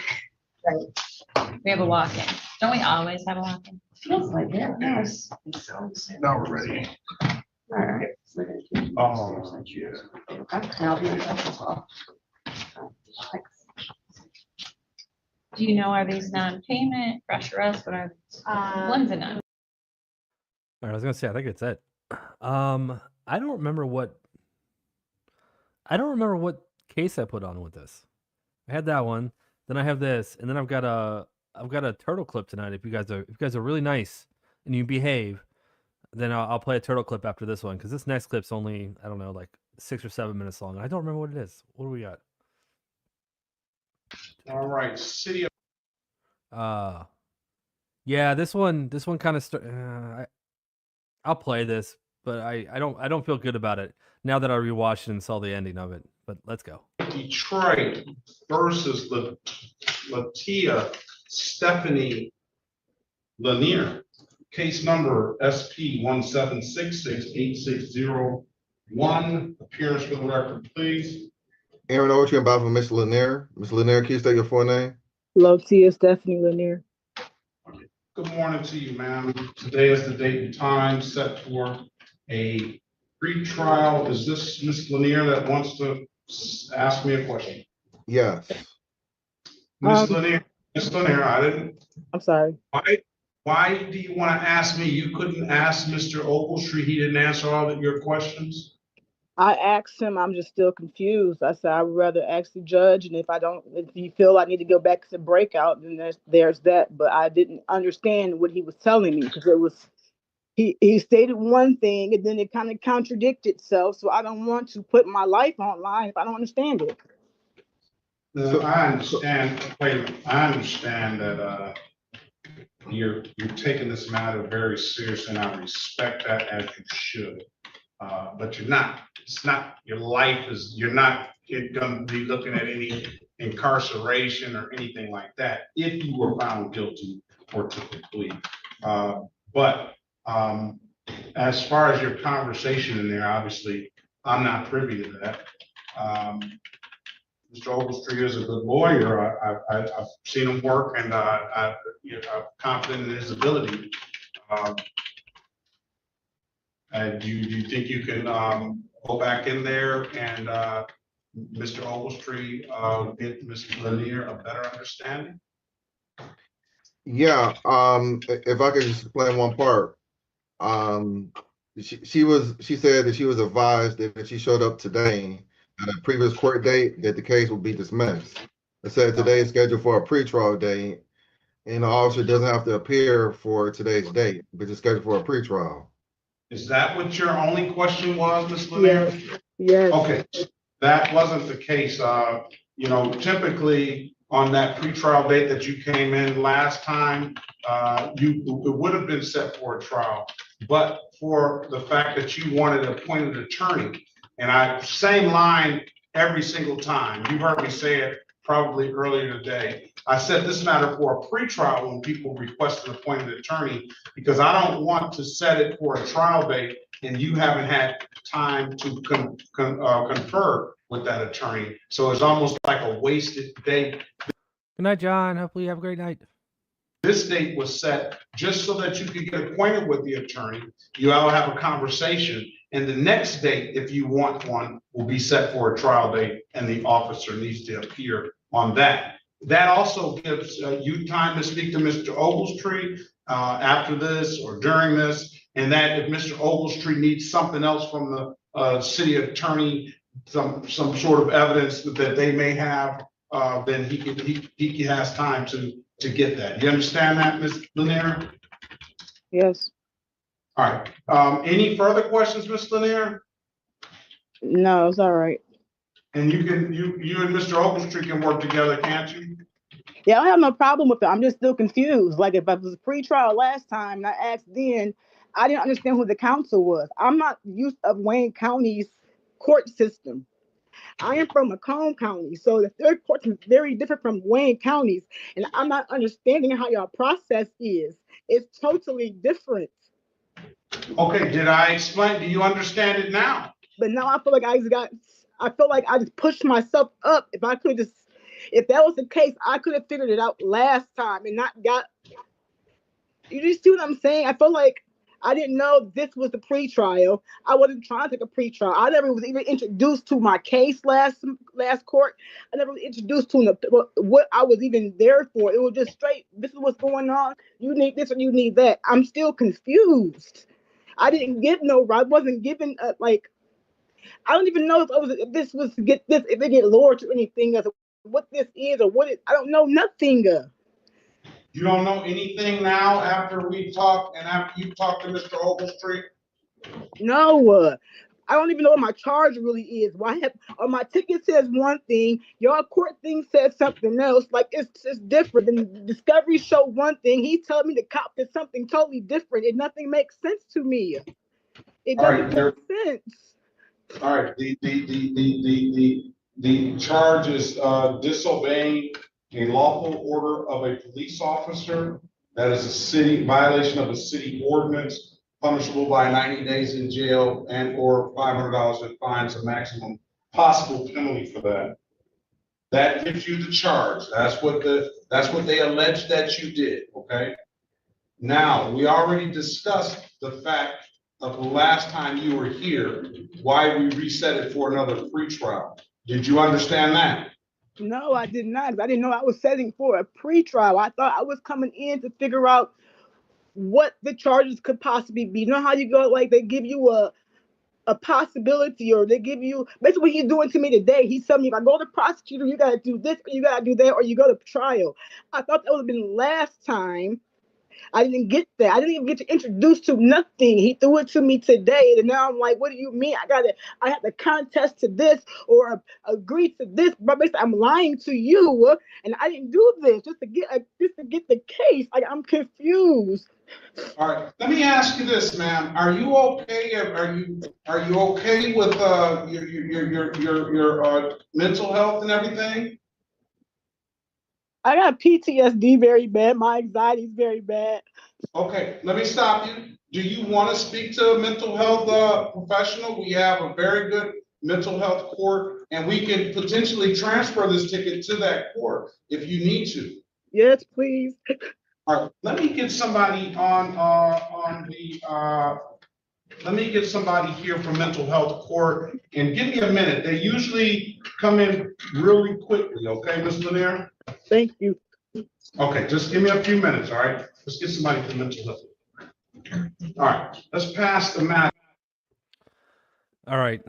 Right. We have a walk-in. Don't we always have a walk-in? Feels like it. Yes. Now we're ready. All right. Oh, yeah. Okay. And I'll be in touch as well. Do you know, are these non-payment, fresh arrest, what are these? One's a non. All right, I was going to say, I think it's it. I don't remember what case I put on with this. I had that one, then I have this, and then I've got a turtle clip tonight. If you guys are really nice and you behave, then I'll play a turtle clip after this one, because this next clip's only, I don't know, like 6 or 7 minutes long. I don't remember what it is. What do we got? All right, city of Yeah, this one kind of I'll play this, but I don't feel good about it now that I rewatched it and saw the ending of it. But let's go. Detroit versus Latia Stephanie Lanier. Case number SP 1766860. Appearance for the record, please. Aaron Ocean, about for Miss Lanier. Miss Lanier, can you state your full name? Lotia Stephanie Lanier. Good morning to you, ma'am. Today is the date and time set for a pre-trial. Is this Miss Lanier that wants to ask me a question? Yes. Miss Lanier, I didn't. I'm sorry. Why do you want to ask me? You couldn't ask Mr. Ogletree. He didn't answer all of your questions. I asked him, I'm just still confused. I said, I would rather ask the judge, and if you feel I need to go back to breakout, then there's that. But I didn't understand what he was telling me, because he stated one thing and then it kind of contradicted itself. So I don't want to put my life online if I don't understand it. No, I understand. Wait, I understand that you're taking this matter very seriously, and I respect that, as you should. But you're not. It's not your life is. You're not going to be looking at any incarceration or anything like that if you were found guilty or took a plea. But as far as your conversation in there, obviously, I'm not privy to that. Mr. Ogletree is a good lawyer. I've seen him work, and I'm confident in his ability. Do you think you can go back in there and Mr. Ogletree get Ms. Lanier a better understanding? Yeah. If I could just explain one part. She said that she was advised that if she showed up today at a previous court date, that the case would be dismissed. It said today is scheduled for a pretrial date, and the officer doesn't have to appear for today's date, but it's scheduled for a pretrial. Is that what your only question was, Ms. Lanier? Yes. Okay, that wasn't the case. Typically on that pretrial date that you came in last time, it would have been set for a trial, but for the fact that you wanted an appointed attorney, and same line every single time. You heard me say it probably earlier today. I said this matter for a pretrial when people request an appointed attorney, because I don't want to set it for a trial date and you haven't had time to confer with that attorney. So it's almost like a wasted date. Good night, John. Hopefully you have a great night. This date was set just so that you could get acquainted with the attorney. You all have a conversation, and the next date, if you want one, will be set for a trial date, and the officer needs to appear on that. That also gives you time to speak to Mr. Ogletree after this or during this, and that if Mr. Ogletree needs something else from the city attorney, some sort of evidence that they may have, then he has time to get that. You understand that, Ms. Lanier? Yes. All right. Any further questions, Ms. Lanier? No, it's all right. And you and Mr. Ogletree can work together, can't you? Yeah, I don't have no problem with it. I'm just still confused. Like, if I was pre-trial last time and I asked then, I didn't understand who the counsel was. I'm not used of Wayne County's court system. I am from Macomb County, so the third court is very different from Wayne County's, and I'm not understanding how your process is. It's totally different. Okay, did I explain? Do you understand it now? But now I feel like I just pushed myself up. If that was the case, I could have figured it out last time and not got. You just see what I'm saying? I feel like I didn't know this was the pre-trial. I wasn't trying to take a pre-trial. I never was even introduced to my case last court. I never was introduced to what I was even there for. It was just straight, this is what's going on. You need this or you need that. I'm still confused. I wasn't given I don't even know if they get lowered to anything else, what this is or what it, I don't know nothing. You don't know anything now after we talked and after you talked to Mr. Ogletree? No, I don't even know what my charge really is. Why have on my ticket says one thing, your court thing says something else. Like it's just different. And the discovery show one thing. He told me the cop did something totally different. And nothing makes sense to me. It All doesn't right, make sense. all right, the charge is disobeying a lawful order of a police officer. That is a city violation of a city ordinance, punishable by 90 days in jail and or $500 in fines, a maximum possible penalty for that. That gives you the charge. That's what they allege that you did, okay? Now, we already discussed the fact of the last time you were here, why we reset it for another pretrial. Did you understand that? No, I did not. I didn't know I was setting for a pretrial. I thought I was coming in to figure out what the charges could possibly be. You know how you go, like they give you a possibility, or they give you basically what he's doing to me today. He's telling me if I go to prosecutor, you gotta do this, or you gotta do that, or you go to trial. I thought that would have been last time. I didn't get that. I didn't even get to introduce to nothing. He threw it to me today, and now I'm like, what do you mean? I have to contest to this or agree to this, but basically I'm lying to you, and I didn't do this just to get the case. I'm confused. All right, let me ask you this, ma'am. Are you okay? Are you okay with your mental health and everything? I got PTSD very bad. My anxiety is very bad. Okay, let me stop you. Do you want to speak to a mental health professional? We have a very good mental health court, and we can potentially transfer this ticket to that court if you need to. Yes, please. All right, let me get somebody let me get somebody here from mental health court, and give me a minute. They usually come in really quickly, okay, Ms. Lanier? Thank you. Okay, just give me a few minutes, all right? Let's get somebody from mental health. All right, let's pass the map. All right.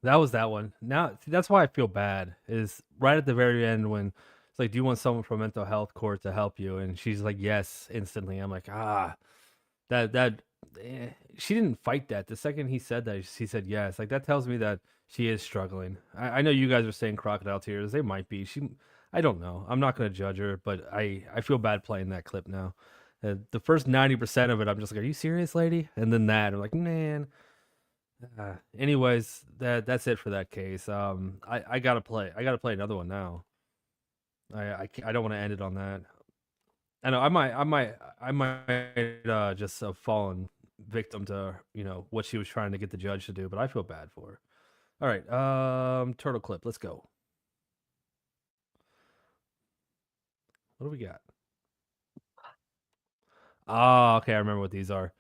That was that one. Now, see, that's why I feel bad, is right at the very end when it's like, do you want someone from mental health court to help you? And she's like, yes, instantly. I'm like, she didn't fight that. The second he said that, she said yes. Like, that tells me that she is struggling. I know you guys are saying crocodile tears. They might be. I don't know. I'm not going to judge her, but I feel bad playing that clip now. The first 90% of it, I'm just like, are you serious, lady? And then that, I'm like, man. Anyways, that's it for that case. I gotta play another one now. I don't want to end it on that. I know I might just have fallen victim to what she was trying to get the judge to do, but I feel bad for her. All right, turtle clip. Let's go. What do we got? Oh, okay. I remember what these are.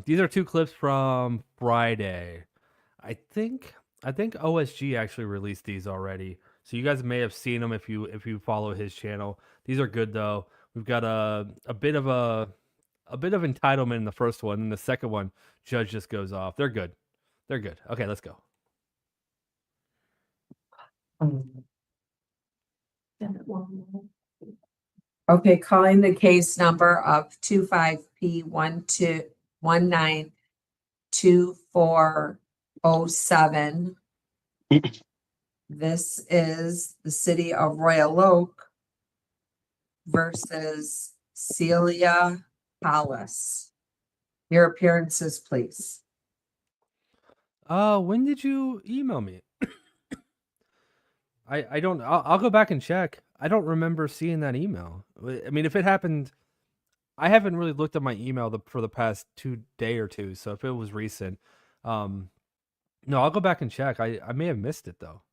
These are two clips from Friday. I think OSG actually released these already, so you guys may have seen them if you follow his channel. These are good though. We've got a bit of entitlement in the first one, and the second one, judge just goes off. They're good. They're good. Okay, let's go. Okay, calling the case number of 25P12192407. This is the city of Royal Oak versus Celia Hollis. Your appearances, please. When did you email me? I'll go back and check. I don't remember seeing that email. I mean, if it happened, I haven't really looked at my email for the past 2 days or two. So if it was recent, no, I'll go back and check. I may have missed it though.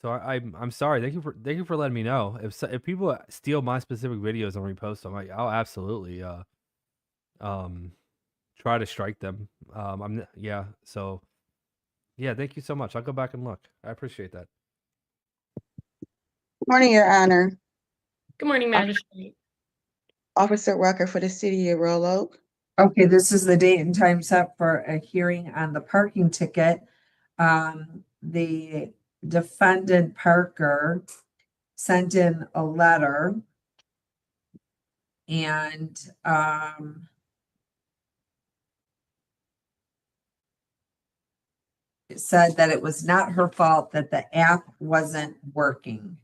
So I'm sorry. Thank you for letting me know. If people steal my specific videos and repost them, I'll absolutely try to strike them. So yeah, thank you so much. I'll go back and look. I appreciate that. Morning, Your Honor. Good morning, Magistrate. Officer Rucker for the city of Royal Oak. Okay, this is the date and time set for a hearing on the parking ticket. The defendant Parker sent in a letter and said that it was not her fault that the app wasn't working.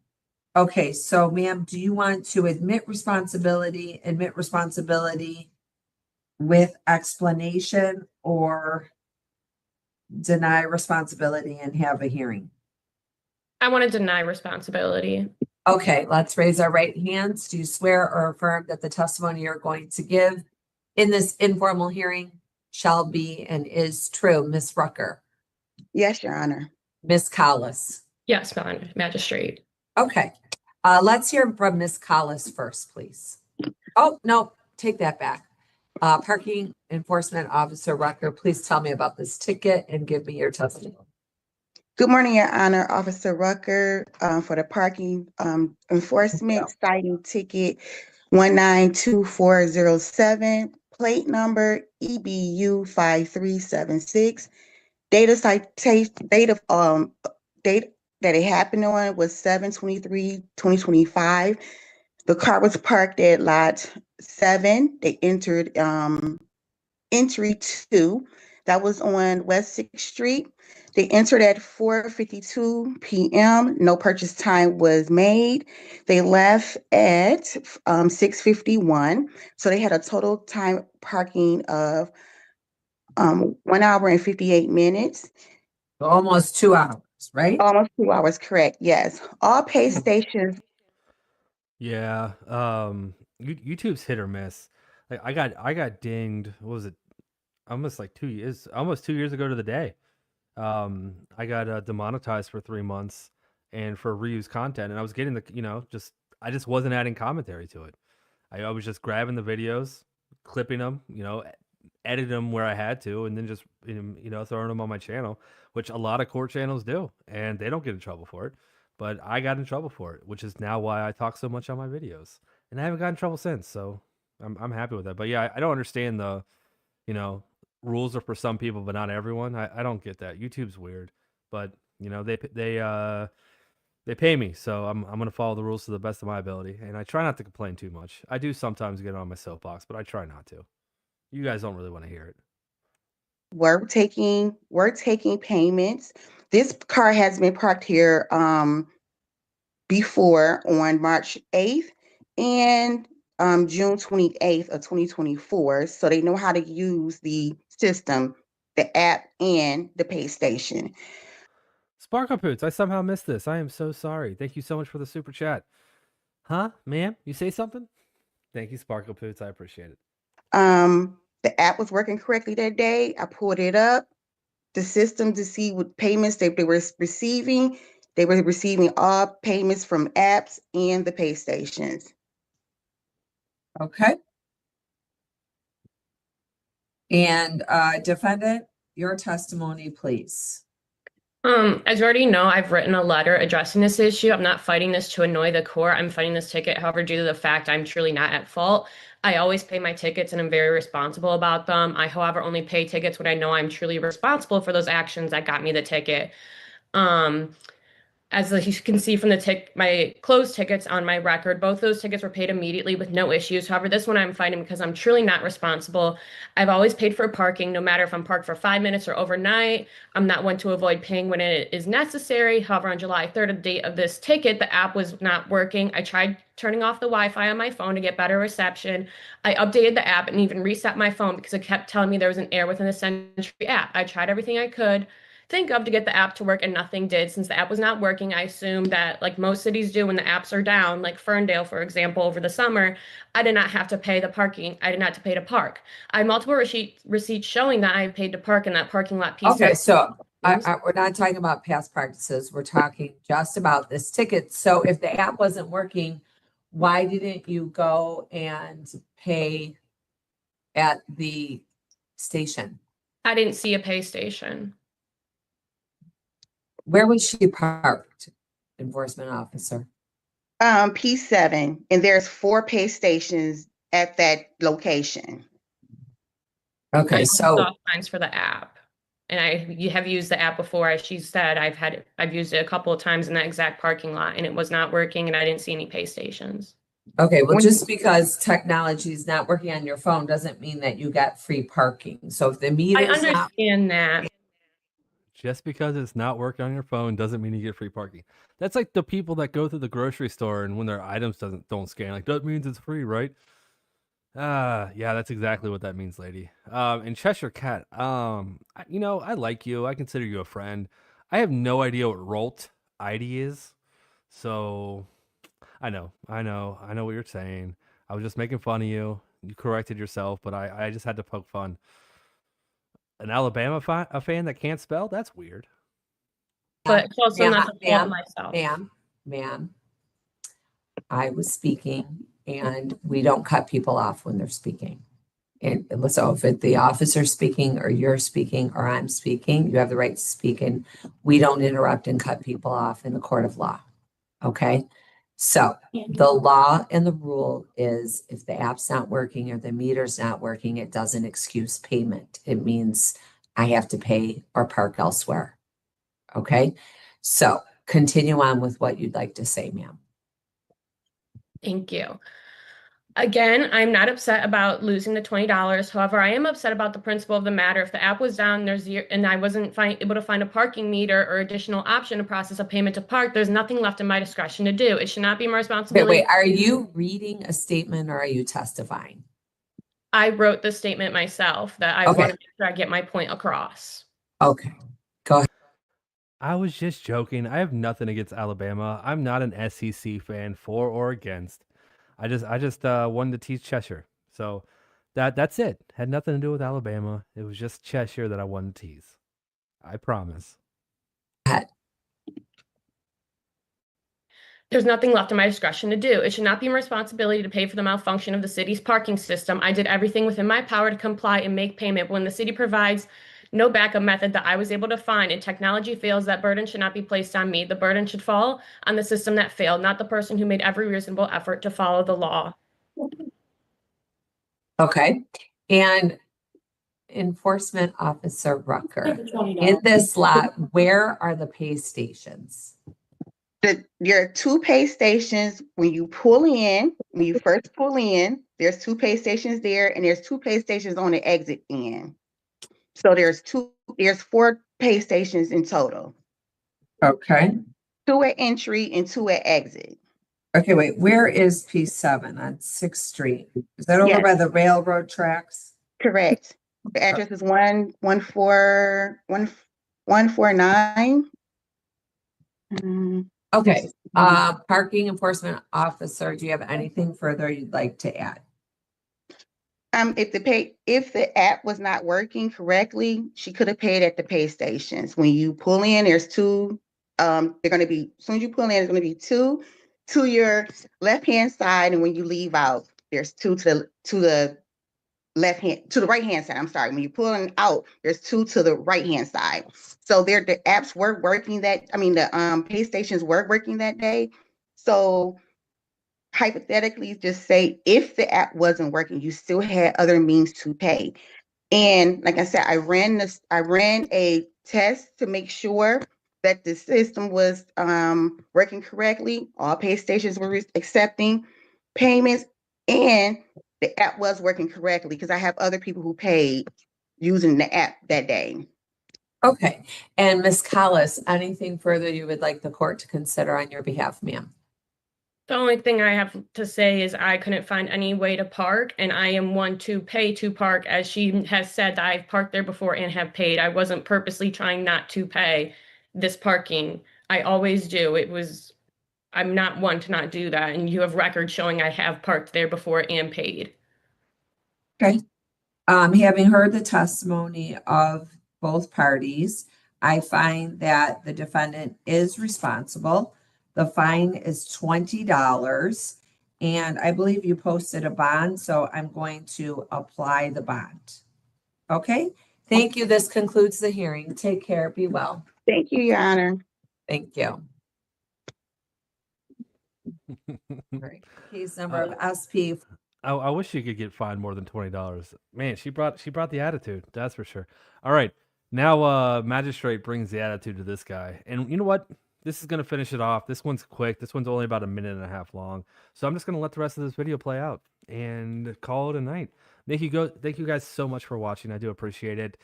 Okay, so ma'am, do you want to admit responsibility with explanation, or deny responsibility and have a hearing? I want to deny responsibility. Okay, let's raise our right hands. Do you swear or affirm that the testimony you're going to give in this informal hearing shall be and is true? Ms. Rucker, Yes, Your Honor. Ms. Collis. Yes, magistrate. Okay, let's hear from Ms. Collis first, please. Oh, no, take that back. Parking Enforcement Officer Rucker, please tell me about this ticket and give me your testimony. Good morning, Your Honor. Officer Rucker, for the parking enforcement citing ticket 192407, plate number EBU 5376. Date that it happened on was 7/23/2025. The car was parked at lot 7. They entered entry 2. That was on West 6th Street. They entered at 4:52 p.m. No purchase time was made. They left at 6:51. So they had a total time parking of 1 hour and 58 minutes. Almost 2 hours, right? Almost 2 hours, correct. Yes. All pay stations. Yeah. YouTube's hit or miss. Like I got dinged. What was it? Almost 2 years ago to the day. I got demonetized for 3 months and for reused content, and I was getting I just wasn't adding commentary to it. I was just grabbing the videos, clipping them, editing them where I had to, and then just throwing them on my channel, which a lot of court channels do, and they don't get in trouble for it. But I got in trouble for it, which is now why I talk so much on my videos, and I haven't gotten in trouble since. So I'm happy with that. But yeah, I don't understand the, rules are for some people, but not everyone. I don't get that. YouTube's weird, but they pay me, so I'm gonna follow the rules to the best of my ability, and I try not to complain too much. I do sometimes get on my soapbox, but I try not to. You guys don't really want to hear it. We're taking payments. This car has been parked here before on March 8th and June 28th of 2024. So they know how to use the system, the app, and the pay station. Sparkle Poots, I somehow missed this. I am so sorry. Thank you so much for the super chat. Huh, ma'am? You say something? Thank you, Sparkle Poots. I appreciate it. The app was working correctly that day. I pulled it up, the system, to see what payments they were receiving. They were receiving all payments from apps and the pay stations. Okay. And defendant, your testimony, please. As you already know, I've written a letter addressing this issue. I'm not fighting this to annoy the court. I'm fighting this ticket, however, due to the fact I'm truly not at fault. I always pay my tickets and I'm very responsible about them. I, however, only pay tickets when I know I'm truly responsible for those actions that got me the ticket. As you can see from my closed tickets on my record, both those tickets were paid immediately with no issues. However, this one I'm fighting because I'm truly not responsible. I've always paid for parking, no matter if I'm parked for 5 minutes or overnight. I'm not one to avoid paying when it is necessary. However, on July 3rd, the date of this ticket, the app was not working. I tried turning off the Wi-Fi on my phone to get better reception. I updated the app and even reset my phone because it kept telling me there was an error within the Century app. I tried everything I could think of to get the app to work, and nothing did. Since the app was not working, I assumed that, like most cities do when the apps are down, like Ferndale, for example, over the summer, I did not have to pay the parking. I did not have to pay to park. I have multiple receipts showing that I paid to park in that parking lot. Okay, so we're not talking about past practices. We're talking just about this ticket. So if the app wasn't working, why didn't you go and pay at the station? I didn't see a pay station. Where was she parked, enforcement officer? P7, and there's 4 pay stations at that location. Okay, so signs for the app, and you have used the app before, as she said. I've used it a couple of times in that exact parking lot, and it was not working, and I didn't see any pay stations. Okay, well, just because technology is not working on your phone doesn't mean that you got free parking. So if the meter, I understand that. Just because it's not working on your phone doesn't mean you get free parking. That's like the people that go through the grocery store and when their items don't scan, like that means it's free, right? Yeah, that's exactly what that means, lady. And Cheshire Cat, I like you. I consider you a friend. I have no idea what Rolt ID is, so I know what you're saying. I was just making fun of you. You corrected yourself, but I just had to poke fun. An Alabama a fan that can't spell? That's weird. But close Ma'am, enough to fault ma'am, myself. ma'am, I was speaking and we don't cut people off when they're speaking. And so if the officer's speaking or you're speaking or I'm speaking, you have the right to speak and we don't interrupt and cut people off in the court of law. Okay? So the law and the rule is if the app's not working or the meter's not working, it doesn't excuse payment. It means I have to pay or park elsewhere. Okay? So continue on with what you'd like to say, ma'am. Thank you. Again, I'm not upset about losing the $20. However, I am upset about the principle of the matter. If the app was down, and I wasn't able to find a parking meter or additional option to process a payment to park, there's nothing left in my discretion to do. It should not be my responsibility. Wait, are you reading a statement or are you testifying? I wrote the statement myself that I want to make sure I get my point across. Okay, go ahead. I was just joking. I have nothing against Alabama. I'm not an SEC fan for or against. I just wanted to tease Cheshire. So that's it. Had nothing to do with Alabama. It was just Cheshire that I wanted to tease. I promise. There's nothing left in my discretion to do. It should not be my responsibility to pay for the malfunction of the city's parking system. I did everything within my power to comply and make payment. When the city provides no backup method that I was able to find and technology fails, that burden should not be placed on me. The burden should fall on the system that failed, not the person who made every reasonable effort to follow the law. Okay. And Enforcement Officer Rucker, in this lot, where are the pay stations? There are two pay stations when you first pull in, there's two pay stations there, and there's two pay stations on the exit end. So there's four pay stations in total. Okay. 2 at entry and 2 at exit. Okay, wait, where is P7 on 6th Street? Is that over by the railroad tracks? Correct. The address is 149. Okay, parking enforcement officer, do you have anything further you'd like to add? If the app was not working correctly, she could have paid at the pay stations. When you pull in, there's two. They're going to be, as soon as you pull in, there's going to be two to your left-hand side, and when you leave out, there's two to the right hand side. I'm sorry. When you're pulling out, there's two to the right hand side. So the apps were working the pay stations were working that day. So hypothetically, just say if the app wasn't working, you still had other means to pay. And like I said, I ran a test to make sure that the system was working correctly. All pay stations were accepting payments, and the app was working correctly because I have other people who paid using the app that day. Okay. And Ms. Collis, anything further you would like the court to consider on your behalf, ma'am? The only thing I have to say is I couldn't find any way to park, and I am one to pay to park, as she has said that I've parked there before and have paid. I wasn't purposely trying not to pay this parking. I always do. I'm not one to not do that, and you have records showing I have parked there before and paid. Okay. Having heard the testimony of both parties, I find that the defendant is responsible. The fine is $20, and I believe you posted a bond, so I'm going to apply the bond. Okay, thank you. This concludes the hearing. Take care. Be well. Thank you, Your Honor. Thank you. Great. Case number of SP. I wish you could get fined more than $20. Man, she brought the attitude. That's for sure. All right, now magistrate brings the attitude to this guy, and you know what? This is going to finish it off. This one's quick. This one's only about a minute and a half long. So I'm just going to let the rest of this video play out and call it a night. Thank you guys so much for watching. I do appreciate it.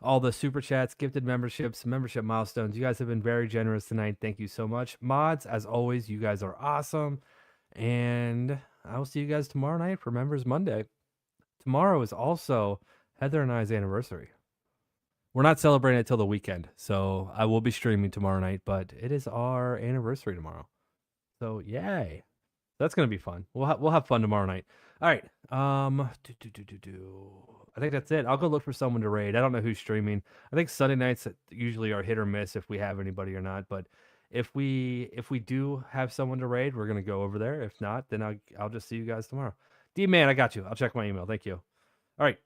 all the super chats, gifted memberships, membership milestones. You guys have been very generous tonight. Thank you so much. Mods, as always, you guys are awesome. And I will see you guys tomorrow night for Members Monday. Tomorrow is also Heather and I's anniversary. We're not celebrating it till the weekend, so I will be streaming tomorrow night, but it is our anniversary tomorrow. So yay. That's gonna be fun. We'll have fun tomorrow night. All right. I think that's it. I'll go look for someone to raid. I don't know who's streaming. I think Sunday nights usually are hit or miss if we have anybody or not. But if we do have someone to raid, we're gonna go over there. If not, then I'll just see you guys tomorrow. D-Man, I got you. I'll check my email. Thank you. All right.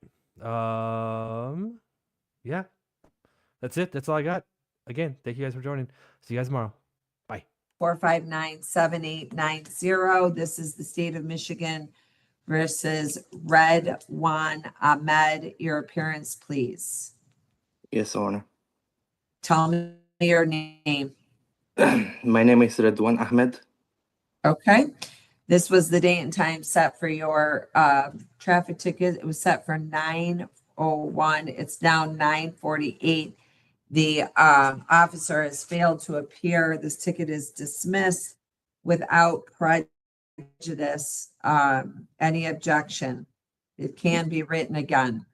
Yeah. That's it. That's all I got. Again, thank you guys for joining. See you guys tomorrow. 459-7890. This is the state of Michigan versus Red Juan Ahmed. Your appearance, please. Yes, Honor. Tell me your name. My name is Redwan Ahmed. Okay. This was the date and time set for your traffic ticket. It was set for 9:01. It's now 9:48. The officer has failed to appear. This ticket is dismissed without prejudice. Any objection? It can be written again.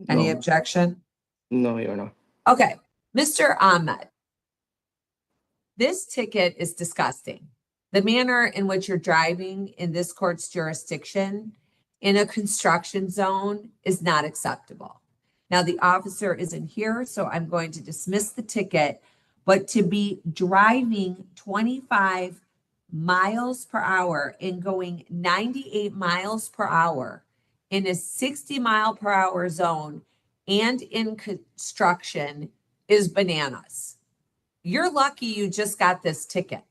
Any No. objection? No, Your Honor. Okay, Mr. Ahmed, this ticket is disgusting. The manner in which you're driving in this court's jurisdiction in a construction zone is not acceptable. Now, the officer isn't here, so I'm going to dismiss the ticket, but to be driving 25 miles per hour and going 98 miles per hour in a 60 mile per hour zone and in construction is bananas. You're lucky you just got this ticket.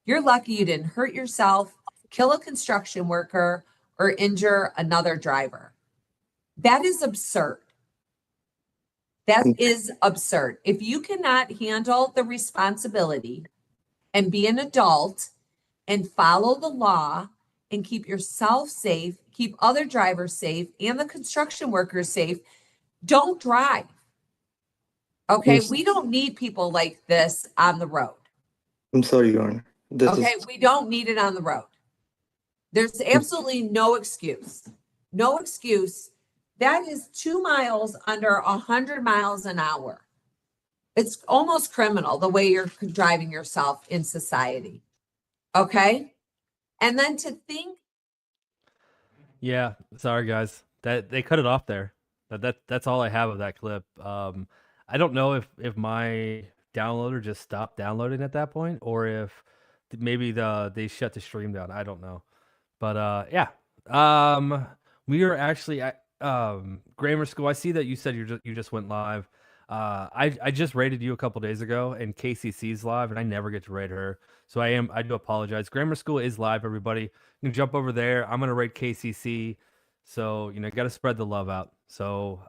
You're lucky you didn't hurt yourself, kill a construction worker, or injure another driver. That is absurd. That is absurd. If you cannot handle the responsibility and be an adult and follow the law and keep yourself safe, keep other drivers safe and the construction workers safe, don't drive. Okay, Yes. we don't need people like this on the road. I'm sorry, Your Honor. Okay, we don't need it on the road. There's absolutely no excuse. No excuse. That is 2 miles under 100 miles an hour. It's almost criminal the way you're driving yourself in society. Okay? And then to think. Yeah, sorry guys. That they cut it off there. That's all I have of that clip. I don't know if my downloader just stopped downloading at that point or if maybe they shut the stream down. I don't know. But yeah. We are actually at grammar school. I see that you said you just went live. I just rated you a couple days ago and KCC's live and I never get to rate her. So I do apologize. Grammar school is live, everybody. You can jump over there. I'm going to rate KCC. So, got to spread the love out. So,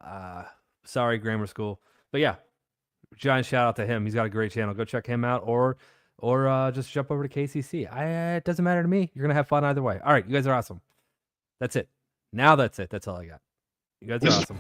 sorry, grammar school. But yeah, giant shout out to him. He's got a great channel. Go check him out or just jump over to KCC. It doesn't matter to me. You're going to have fun either way. All right. You guys are awesome. That's it. Now that's it. That's all I got. You guys are awesome.